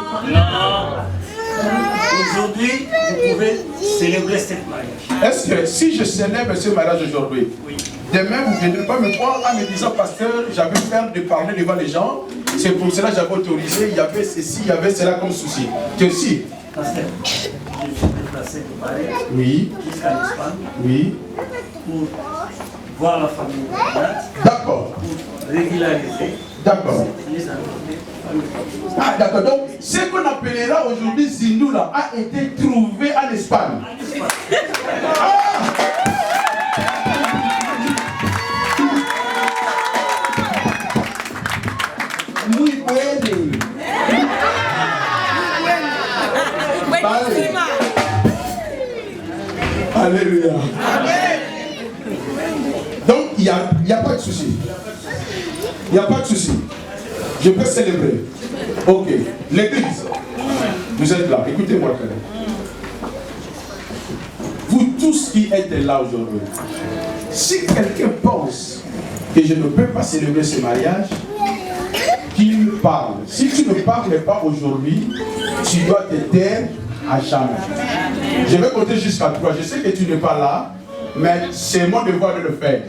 Aujourd'hui, vous pouvez célébrer ce mariage. Est-ce que si je célèbre ce mariage aujourd'hui, oui, demain vous ne viendrez pas me voir en me disant, pasteur, j'avais peur de parler devant les gens, c'est pour cela que j'avais autorisé, il y avait ceci, il y avait cela comme souci. Que si? Pasteur, je suis déplacé de Paris jusqu'à l'Espagne, oui, pour voir la famille. D'accord. Pour régulariser. D'accord. Les années. Ah, d'accord. Donc, ce qu'on appellera aujourd'hui Zindoula a été trouvé en Espagne. Ah! Muy bueno. Alléluia. Donc, il n'y a pas de souci. Il n'y a pas de souci. Je peux célébrer. Ok. L'église, vous êtes là. Écoutez-moi très bien. Vous tous qui êtes là aujourd'hui, si quelqu'un pense que je ne peux pas célébrer ce mariage, qu'il parle. Si tu ne parles pas aujourd'hui, tu dois te taire à jamais. Je vais compter jusqu'à 3. Je sais que tu n'es pas là, mais c'est mon devoir de le faire.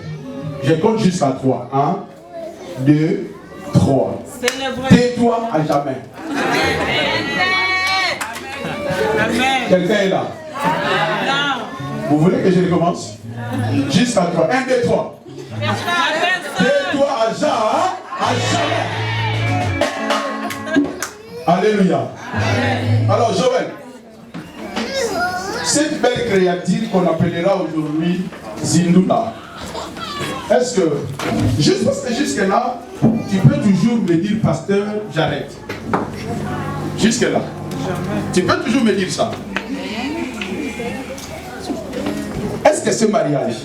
Je compte jusqu'à 3. 1, 2, 3. Tais-toi à jamais. Quelqu'un est là? Vous voulez que je recommence? Jusqu'à 3. 1, 2, 3. Tais-toi à jamais. Alléluia. Alors Joël, cette belle créature qu'on appellera aujourd'hui Zindoula, est-ce que, juste parce que jusque là, tu peux toujours me dire, pasteur, j'arrête. Jusque là. Tu peux toujours me dire ça. Est-ce que ce mariage,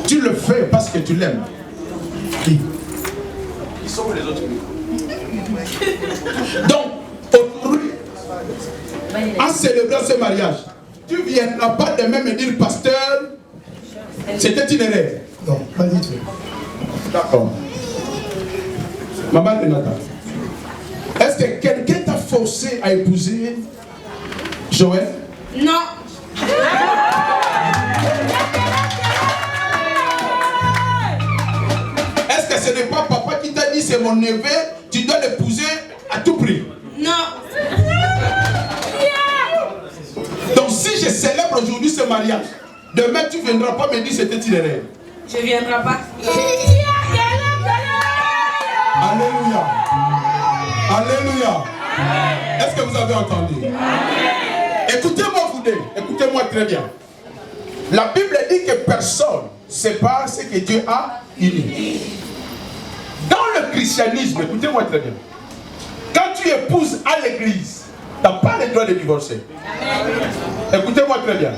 tu le fais parce que tu l'aimes? Qui sont les autres? Donc, aujourd'hui, en célébrant ce mariage, tu ne viendras pas demain me dire, pasteur, c'était une erreur. Non, pas du tout. D'accord. Maman Renata, est-ce que quelqu'un t'a forcé à épouser Joël? Non. Est-ce que ce n'est pas papa qui t'a dit c'est mon neveu, tu dois l'épouser à tout prix? Non. Donc si je célèbre aujourd'hui ce mariage, demain tu ne viendras pas me dire c'était une erreur. Je ne viendrai pas. Alléluia. Alléluia. Est-ce que vous avez entendu? Écoutez-moi vous deux, écoutez-moi très bien. La Bible dit que personne ne sépare ce que Dieu a uni. Dans le christianisme, écoutez-moi très bien. Quand tu épouses à l'église, tu n'as pas le droit de divorcer. Écoutez-moi très bien.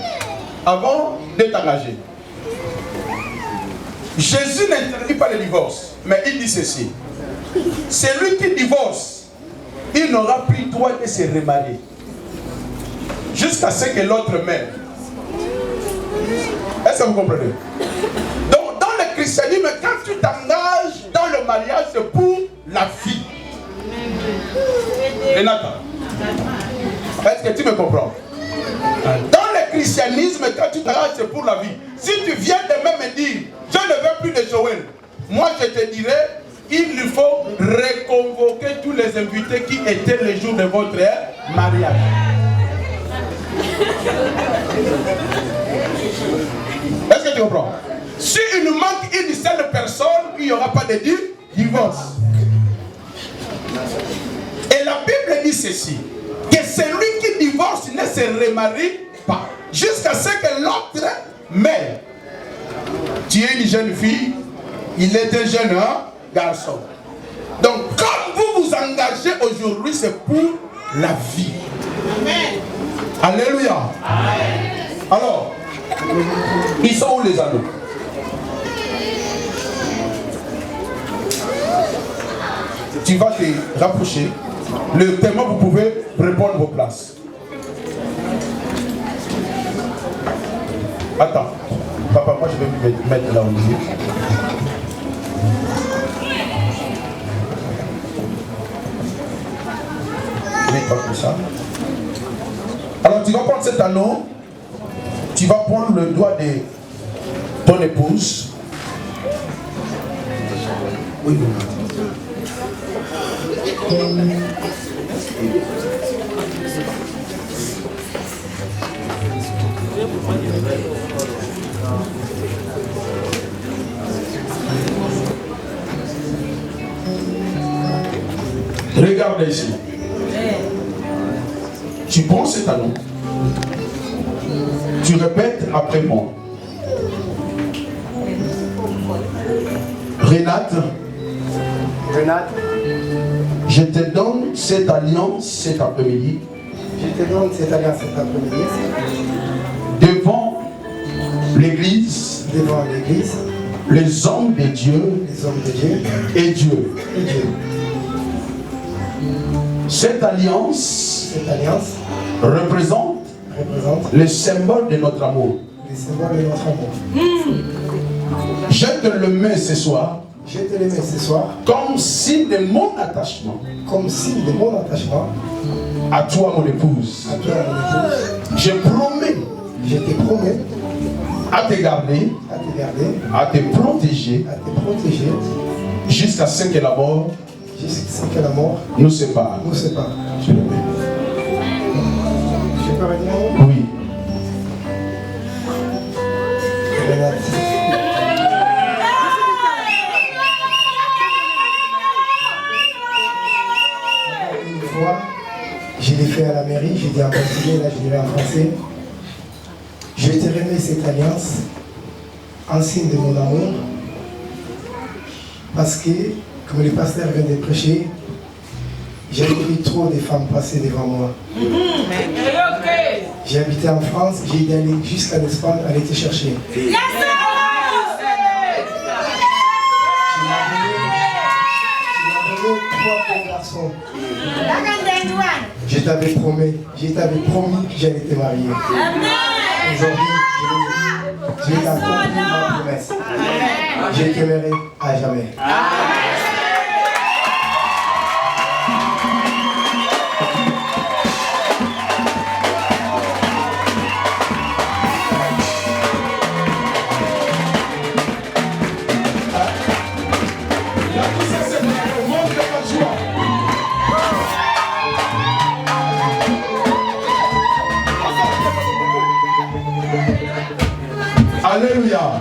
Avant de t'engager, Jésus n'interdit pas le divorce, mais il dit ceci. Celui qui divorce, il n'aura plus droit de se remarier jusqu'à ce que l'autre meure. Est-ce que vous comprenez? Donc dans le christianisme, quand tu t'engages dans le mariage, c'est pour la vie. Renata, est-ce que tu me comprends? Dans le christianisme, quand tu t'engages, c'est pour la vie. Si tu viens demain me dire, je ne veux plus de Joël, moi je te dirai, il faut reconvoquer tous les invités qui étaient le jour de votre mariage. Est-ce que tu comprends? Si il nous manque une seule personne, il n'y aura pas de divorce. Et la Bible dit ceci, que celui qui divorce ne se remarie pas, jusqu'à ce que l'autre meure. Tu es une jeune fille, il est un jeune garçon. Donc comme vous vous engagez aujourd'hui, c'est pour la vie. Amen. Alléluia. Amen. Alors, ils sont où les anneaux? Tu vas te rapprocher. Le témoin, vous pouvez reprendre vos places. Attends. Papa, moi je vais me mettre là au milieu. Mets pas comme ça. Alors tu vas prendre cet anneau. Tu vas prendre le doigt de ton épouse. Oui, oui. Regarde ici. Tu prends cet anneau. Tu répètes après moi. Renate, je te donne cette alliance cet après-midi. Devant l'église, les hommes de Dieu, et Dieu. Cette alliance représente le symbole de notre amour. Je te le mets ce soir. Comme signe de mon attachement. À toi, mon épouse. Je promets. À te garder. À te protéger. Jusqu'à ce que la mort nous sépare. Je le mets. Oui. Je l'ai fait à la mairie, j'ai dit en portugais, là je dirais en français. Je te remets cette alliance en signe de mon amour, parce que, comme le pasteur vient de prêcher, j'ai vu trop de femmes passer devant moi. J'ai habité en France, j'ai dû aller jusqu'à l'Espagne, aller te chercher. Tu m'as donné 3 bons garçons. Je t'avais promis que j'allais te marier. Aujourd'hui, je t'ai accompli ma promesse. Je t'aimerai à jamais. Alléluia.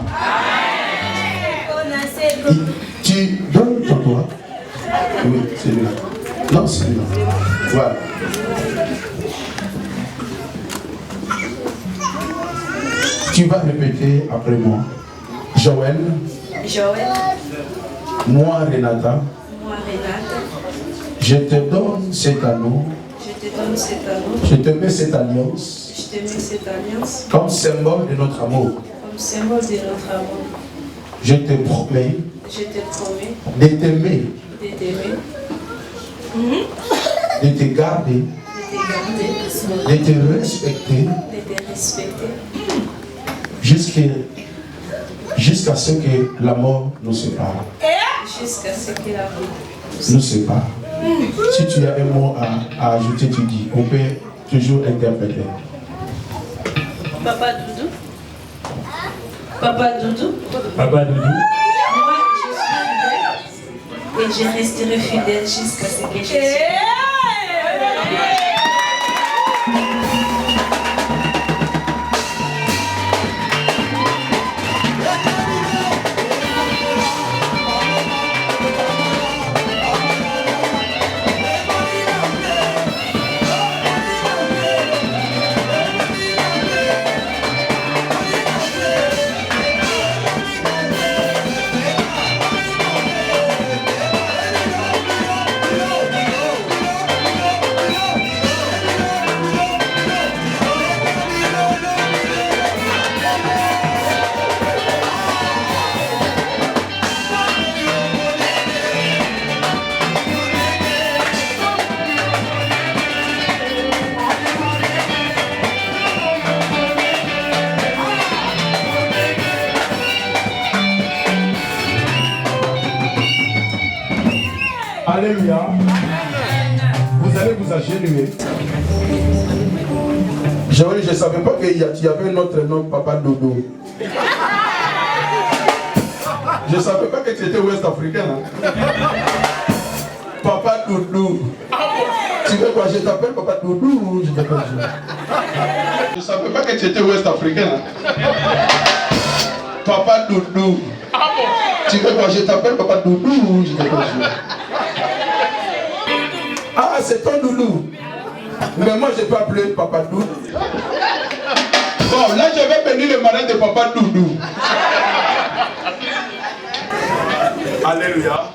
Tu donnes ton doigt. Oui, c'est lui. Non, c'est lui. Voilà. Tu vas répéter après moi. Joël. Moi, Renata. Je te donne cet anneau. Je te mets cette alliance. Comme symbole de notre amour. Je te promets de t'aimer, de te garder, de te respecter jusqu'à ce que la mort nous sépare. Nous sépare. Si tu as un mot à ajouter, tu dis. On peut toujours interpréter. Papa Doudou. Papa Doudou. Papa Doudou. Moi, je suis fidèle et je resterai fidèle jusqu'à ce que je sois. Alléluia. Vous allez vous agenouiller. Je ne savais pas qu'il y avait notre nom, Papa Dodo. Je ne savais pas que tu étais ouest-africain. Hein? Papa Doudou. Tu veux quoi? Je t'appelle Papa Doudou ou je t'appelle Joe? Je ne savais pas que tu étais ouest-africain. Hein? Papa Doudou. Tu veux quoi? Je t'appelle Papa Doudou ou je t'appelle Joe? Ah Ah, c'est ton doudou. Mais moi, je peux appeler Papa Doudou. Bon, là, je vais bénir le mariage de Papa Doudou. Alléluia.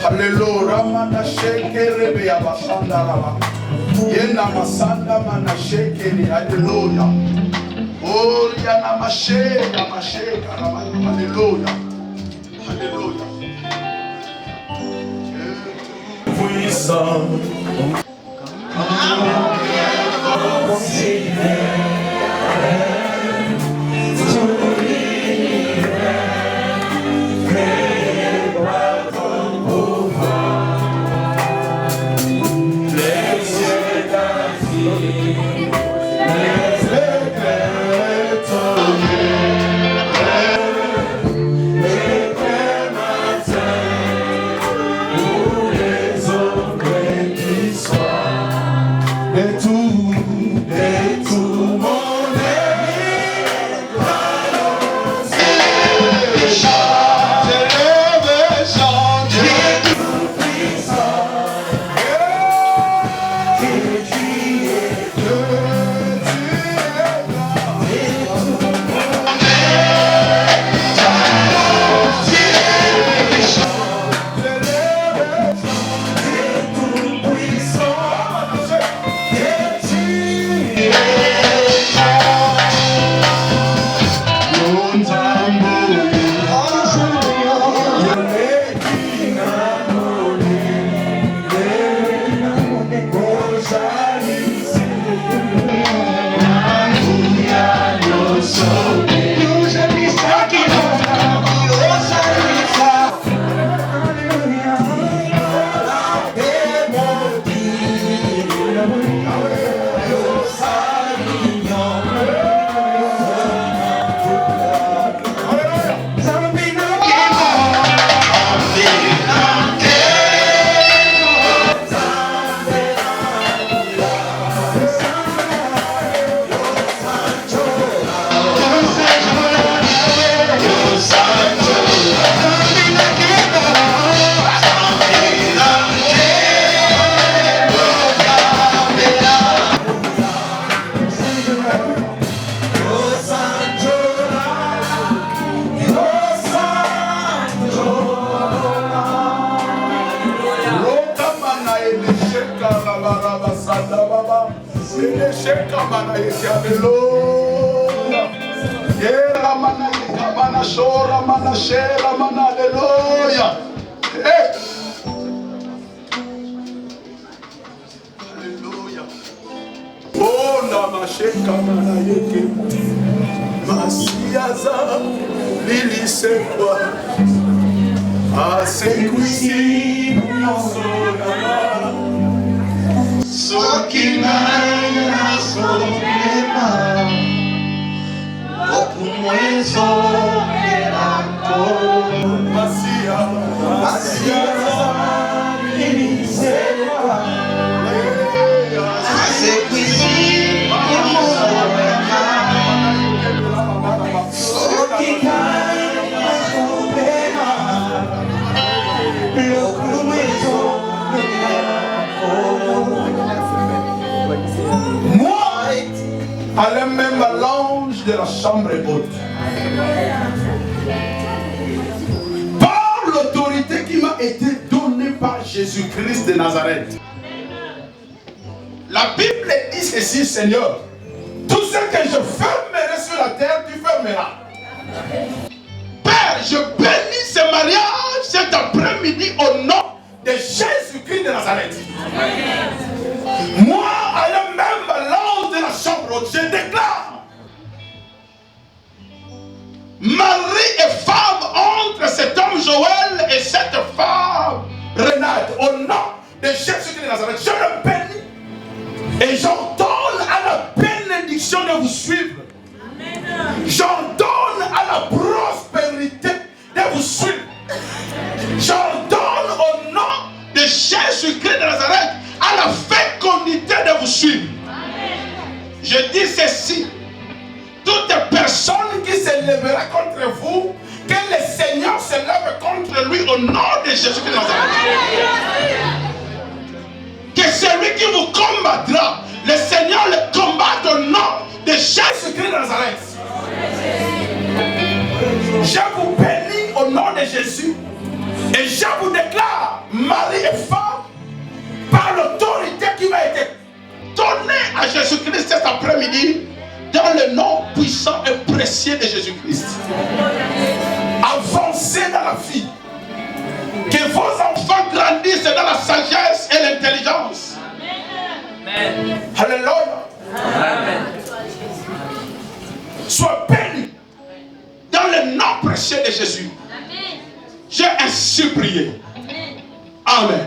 Hallelujah, Ramana Sheke Rebe Abasanda Rama. Yena Masanda Mana Sheke ni Hallelujah. Oh, Yana Mashe, Namashe, Rama. Hallelujah. Hallelujah. Puissant. shekamanayeke masiaza lilisekwa asekwisi nyosonana sokinana sopema okumwezo erako masiaza lilisekwa asekwisi à la même l'ange de la chambre haute. Par l'autorité qui m'a été donnée par Jésus-Christ de Nazareth. La Bible dit ceci, Seigneur. Tout ce que je fermerai sur la terre, tu fermeras. Père, je bénis ce mariage cet après-midi au nom de Jésus-Christ de Nazareth. Moi, à la même l'ange de la chambre haute, je déclare mari et femme entre cet homme Joël et cette femme Renate. Au nom de Jésus-Christ de Nazareth, je le bénis et j'ordonne à la bénédiction de vous suivre. J'ordonne à la prospérité de vous suivre. J'ordonne au nom de Jésus-Christ de Nazareth à la fécondité de vous suivre. Je dis ceci. Toute personne qui se lèvera contre vous, que le Seigneur se lève contre lui au nom de Jésus-Christ de Nazareth. Que celui qui vous combattra, le Seigneur le combatte au nom de Jésus-Christ de Nazareth. Je vous bénis au nom de Jésus et je vous déclare mari et femme par l'autorité qui m'a été donnée à Jésus-Christ cet après-midi dans le nom puissant et précieux de Jésus-Christ. Avancez dans la vie. Que vos enfants grandissent dans la sagesse et l'intelligence. Amen. Alléluia. Amen. Sois béni dans le nom précieux de Jésus. Amen. J'ai ainsi prié. Amen. Amen.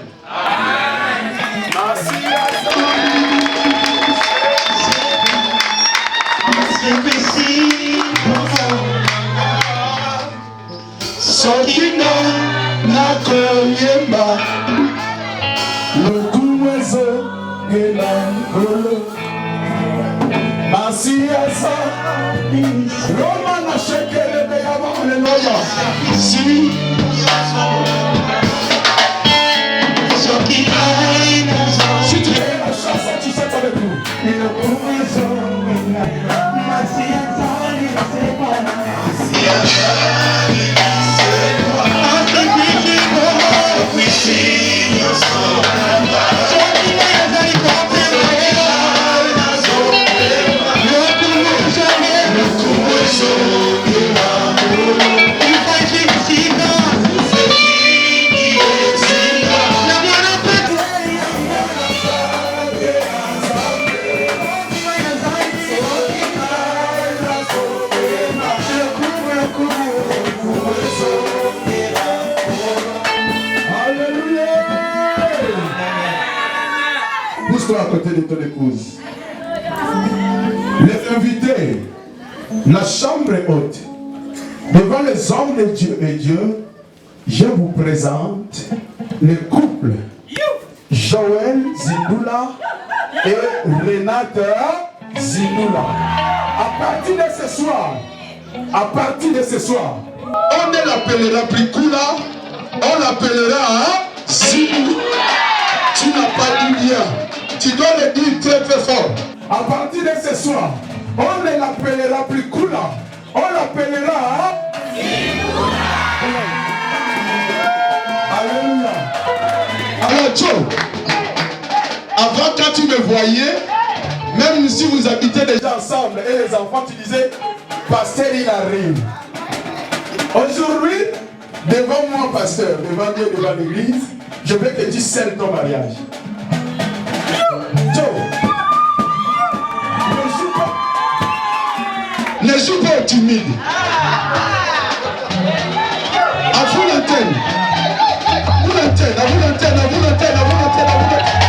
Sokina na koyemba lokumwezo gelangolo masiasa Roma na shekele de yaba haleluya si Sokina si tu es la chasse tu sais pas le coup lokumwezo masiasa Pousse-toi à côté de ton épouse. Les invités, la chambre est haute. Devant les hommes de Dieu et Dieu, je vous présente le couple Joël Zindula et Renata Zindula. À partir de ce soir, on ne l'appellera plus Kula, on l'appellera Zindula. Tu n'as pas dit bien. Tu dois le dire très très fort. À partir de ce soir, on ne l'appellera plus Kula, on l'appellera Alléluia. Alors Joe, avant quand tu me voyais, même si vous habitez déjà ensemble et les enfants, tu disais, pasteur il arrive. Aujourd'hui, devant moi pasteur, devant Dieu, devant l'église, je veux que tu scelles ton mariage. Joe, ne joue pas suis pas timide. À vous l'antenne. À vous l'antenne, à vous l'antenne, à vous l'antenne, à vous l'antenne, à vous l'antenne.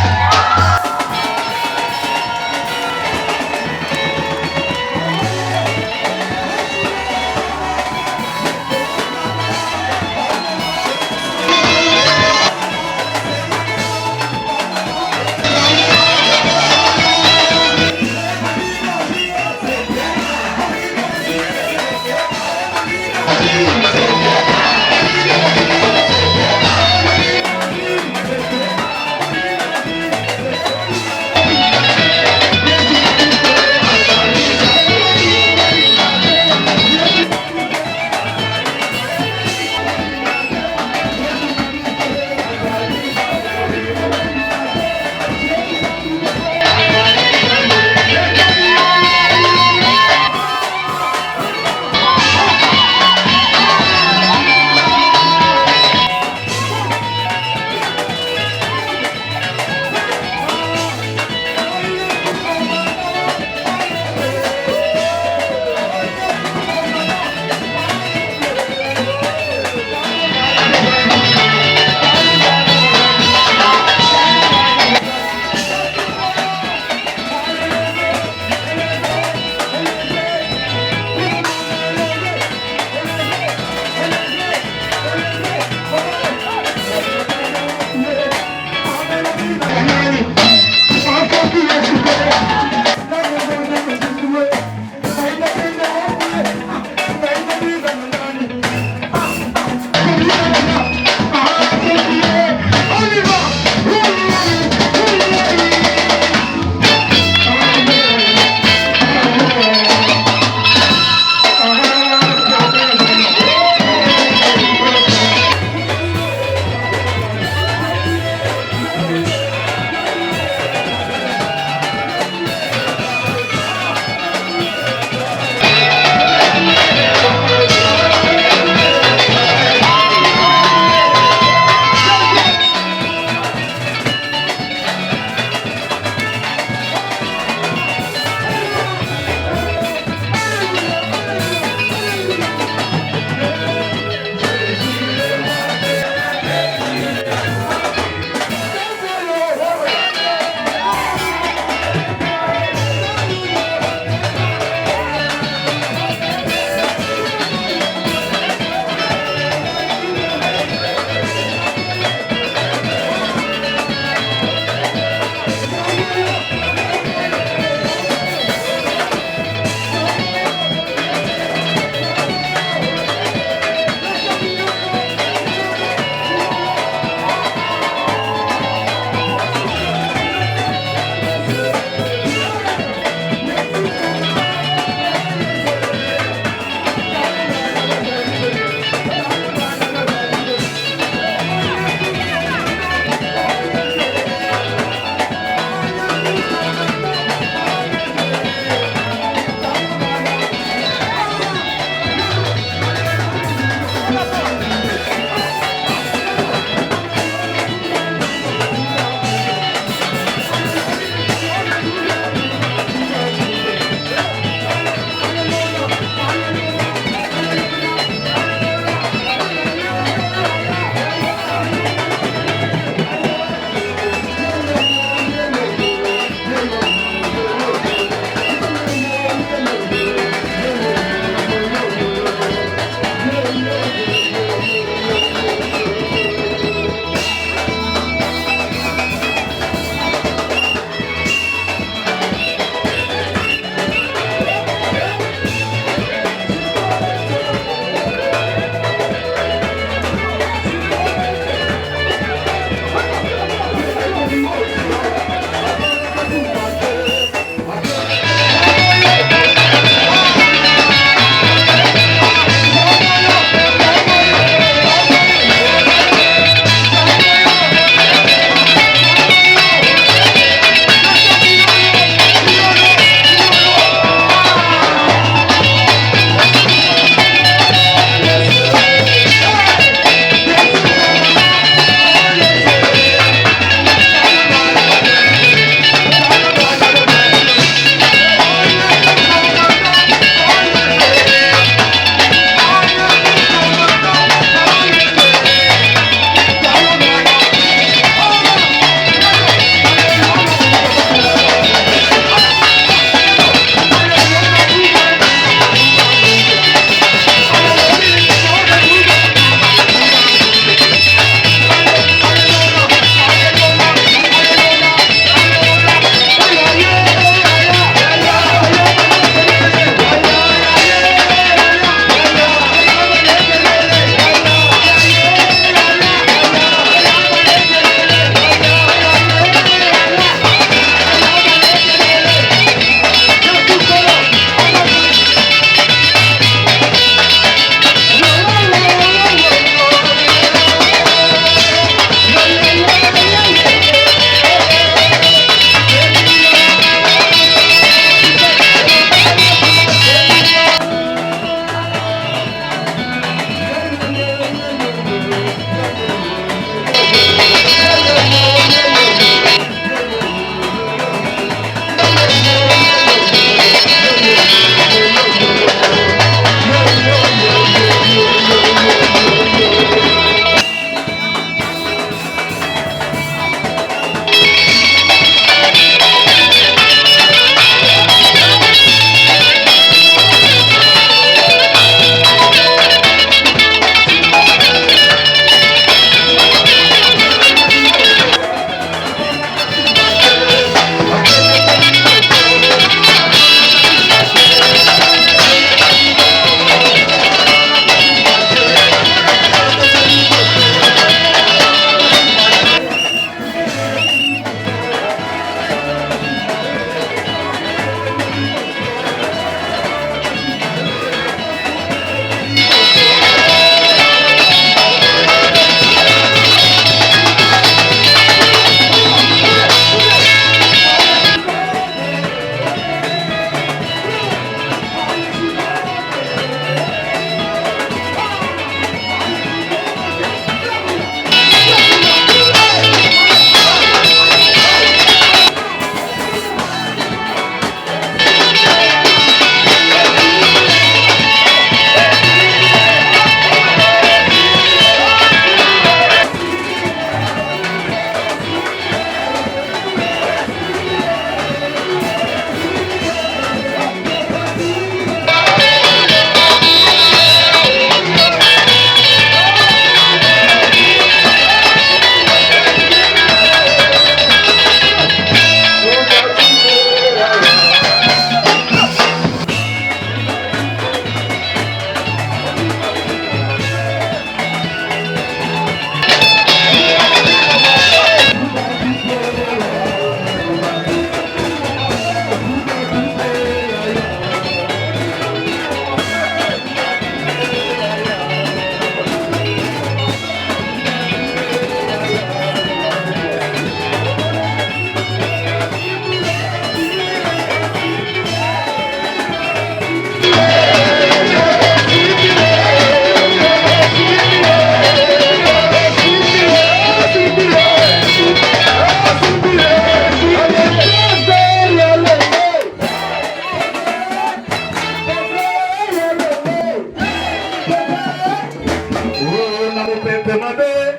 Préparez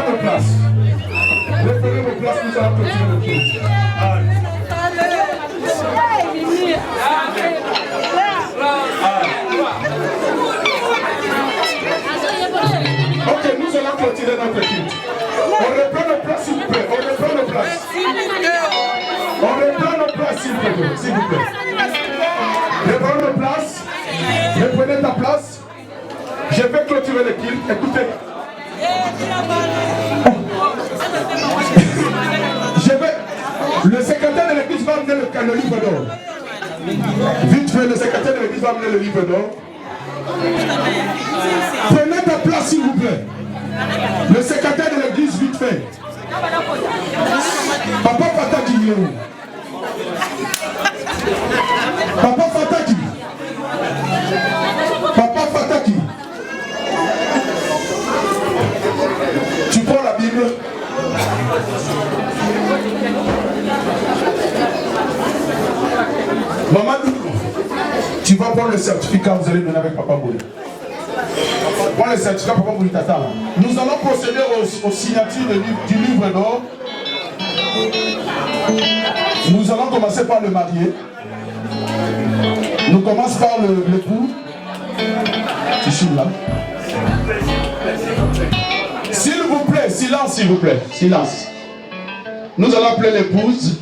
vos places. Préparez vos places, nous allons continuer le culte. Ok, nous allons continuer notre culte. On reprend nos places, s'il vous plaît. On reprend nos places. On reprend nos places, s'il vous plaît. Reprenons nos places. Reprenez ta place. Je vais clôturer le culte. Écoutez. Le secrétaire de l'église va amener le livre d'or. Vite fait, le secrétaire de l'église va amener le livre d'or. Prenez ta place, s'il vous plaît. Le secrétaire de l'église, vite fait. Papa Fataki, il est où? Papa Fataki. Papa Fataki. Tu prends la Bible. Maman, tu vas prendre le certificat, vous allez donner avec Papa Bouli. Prends le certificat, Papa Bouli Tata. Nous allons procéder aux signatures du livre d'or. Nous allons commencer par le marié. Nous commençons par l'époux. Tu suis là. S'il vous plaît, silence, s'il vous plaît. Silence. Nous allons appeler l'épouse.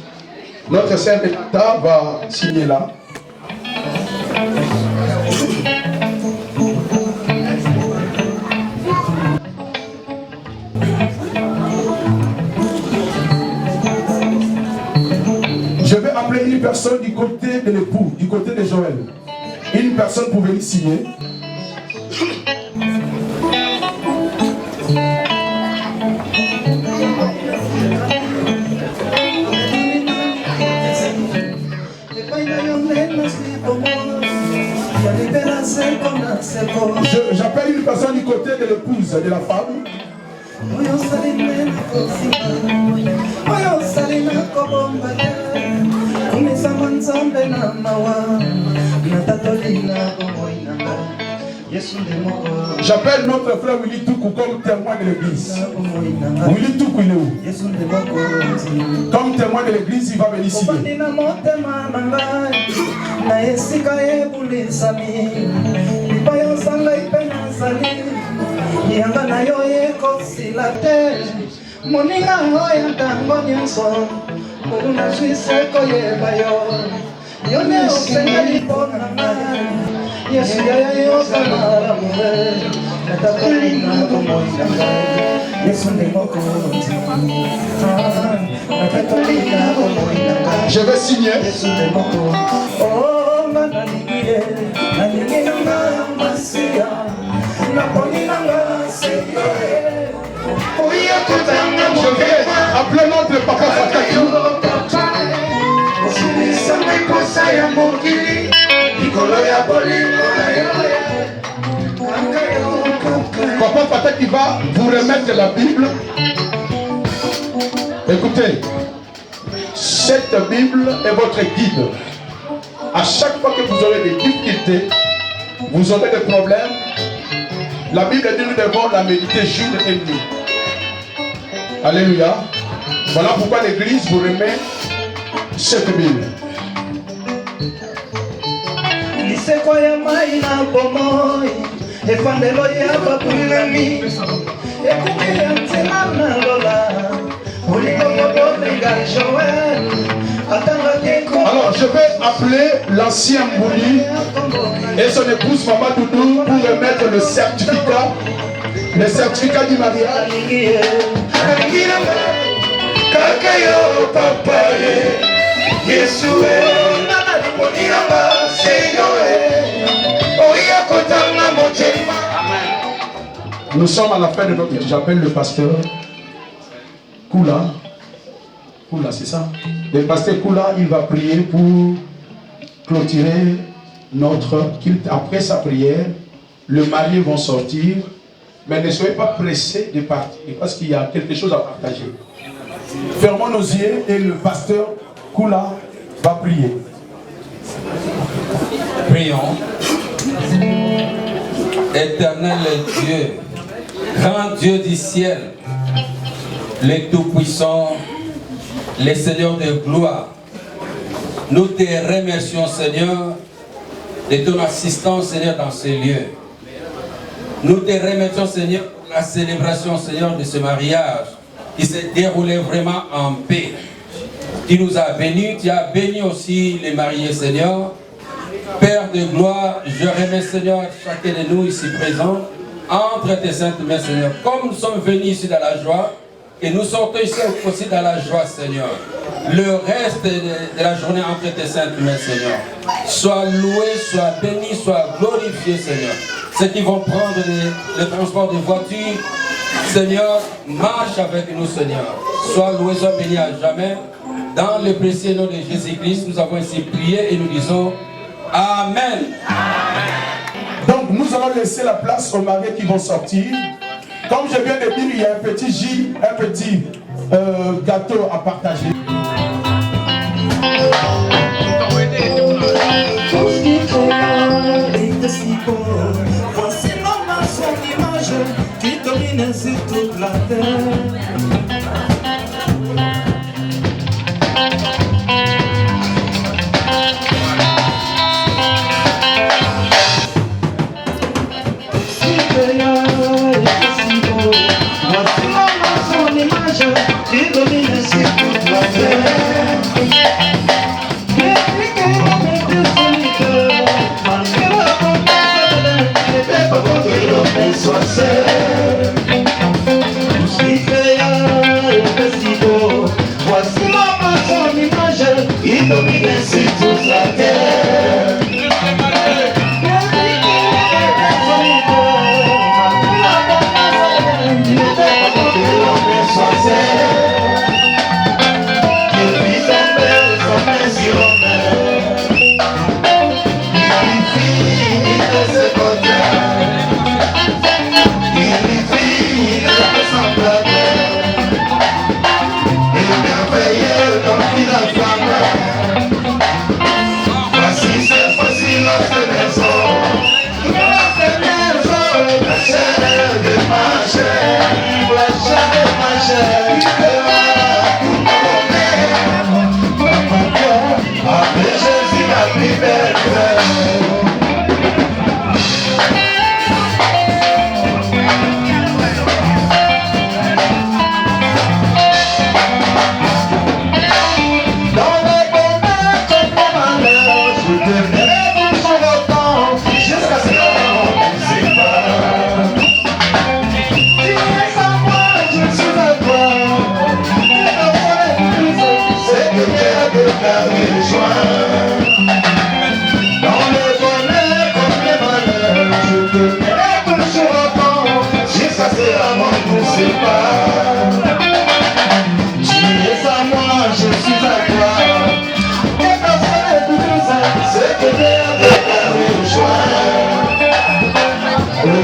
Notre sœur Tata va signer là. Je vais appeler une personne du côté de l'époux, du côté de Joël. Une personne pour venir signer. J'appelle une personne du côté de l'épouse de la femme. J'appelle notre frère Willy Toukou comme témoin de l'église. Willy Toukou, il est où? Comme témoin de l'église, il va venir signer. Moninga hoya tango nyonso Kuna swiseko yebayo Yone osenga lipona ngai Yesu yaya yosa maramuwe Natakulina kumoina ngai Yesu ni mokonzi Natakulina kumoina ngai Je vais signer. Yesu ni mokonzi Oh mananigie Naningina masia Naponina nga seyoe Je vais appeler notre papa Fataki. Papa Fataki va vous remettre la Bible. Écoutez, cette Bible est votre guide. À chaque fois que vous aurez des difficultés, vous aurez des problèmes, la Bible dit nous devons la méditer jour et nuit. Alléluia. Voilà pourquoi l'église vous remet cette Bible. Alors je vais appeler l'ancien Mouli et son épouse Maman Doudou pour remettre le certificat du mariage. Nous sommes à la fin de notre... J'appelle le pasteur Koula. Koula, c'est ça? Le pasteur Koula, il va prier pour clôturer notre culte. Après sa prière, le marié vont sortir. Mais ne soyez pas pressés de partir parce qu'il y a quelque chose à partager. Fermons nos yeux et le pasteur Koula va prier. Prions. Éternel Dieu, grand Dieu du ciel, le Tout-Puissant, le Seigneur de gloire, nous te remercions, Seigneur, de ton assistance, Seigneur, dans ces lieux. Nous te remercions, Seigneur, pour la célébration, Seigneur, de ce mariage qui s'est déroulé vraiment en paix. Tu nous as bénis, tu as béni aussi les mariés, Seigneur. Père de gloire, je remercie, Seigneur, chacun de nous ici présents, entre tes saintes mains, Seigneur. Comme nous sommes venus ici dans la joie, et nous sortons ici aussi dans la joie, Seigneur. Le reste de la journée entre tes saintes mains, Seigneur. Sois loué, sois béni, sois glorifié, Seigneur. Ceux qui vont prendre le transport de voitures, Seigneur, marche avec nous, Seigneur. Sois loué, sois béni à jamais. Dans le précieux nom de Jésus-Christ, nous avons ainsi prié et nous disons Amen. Donc nous allons laisser la place aux mariés qui vont sortir. Comme je viens de dire, il y a un petit J, un petit gâteau à partager. Voici l'homme à son image qui domine sur toute la terre.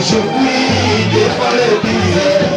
Je prie, défends les prières.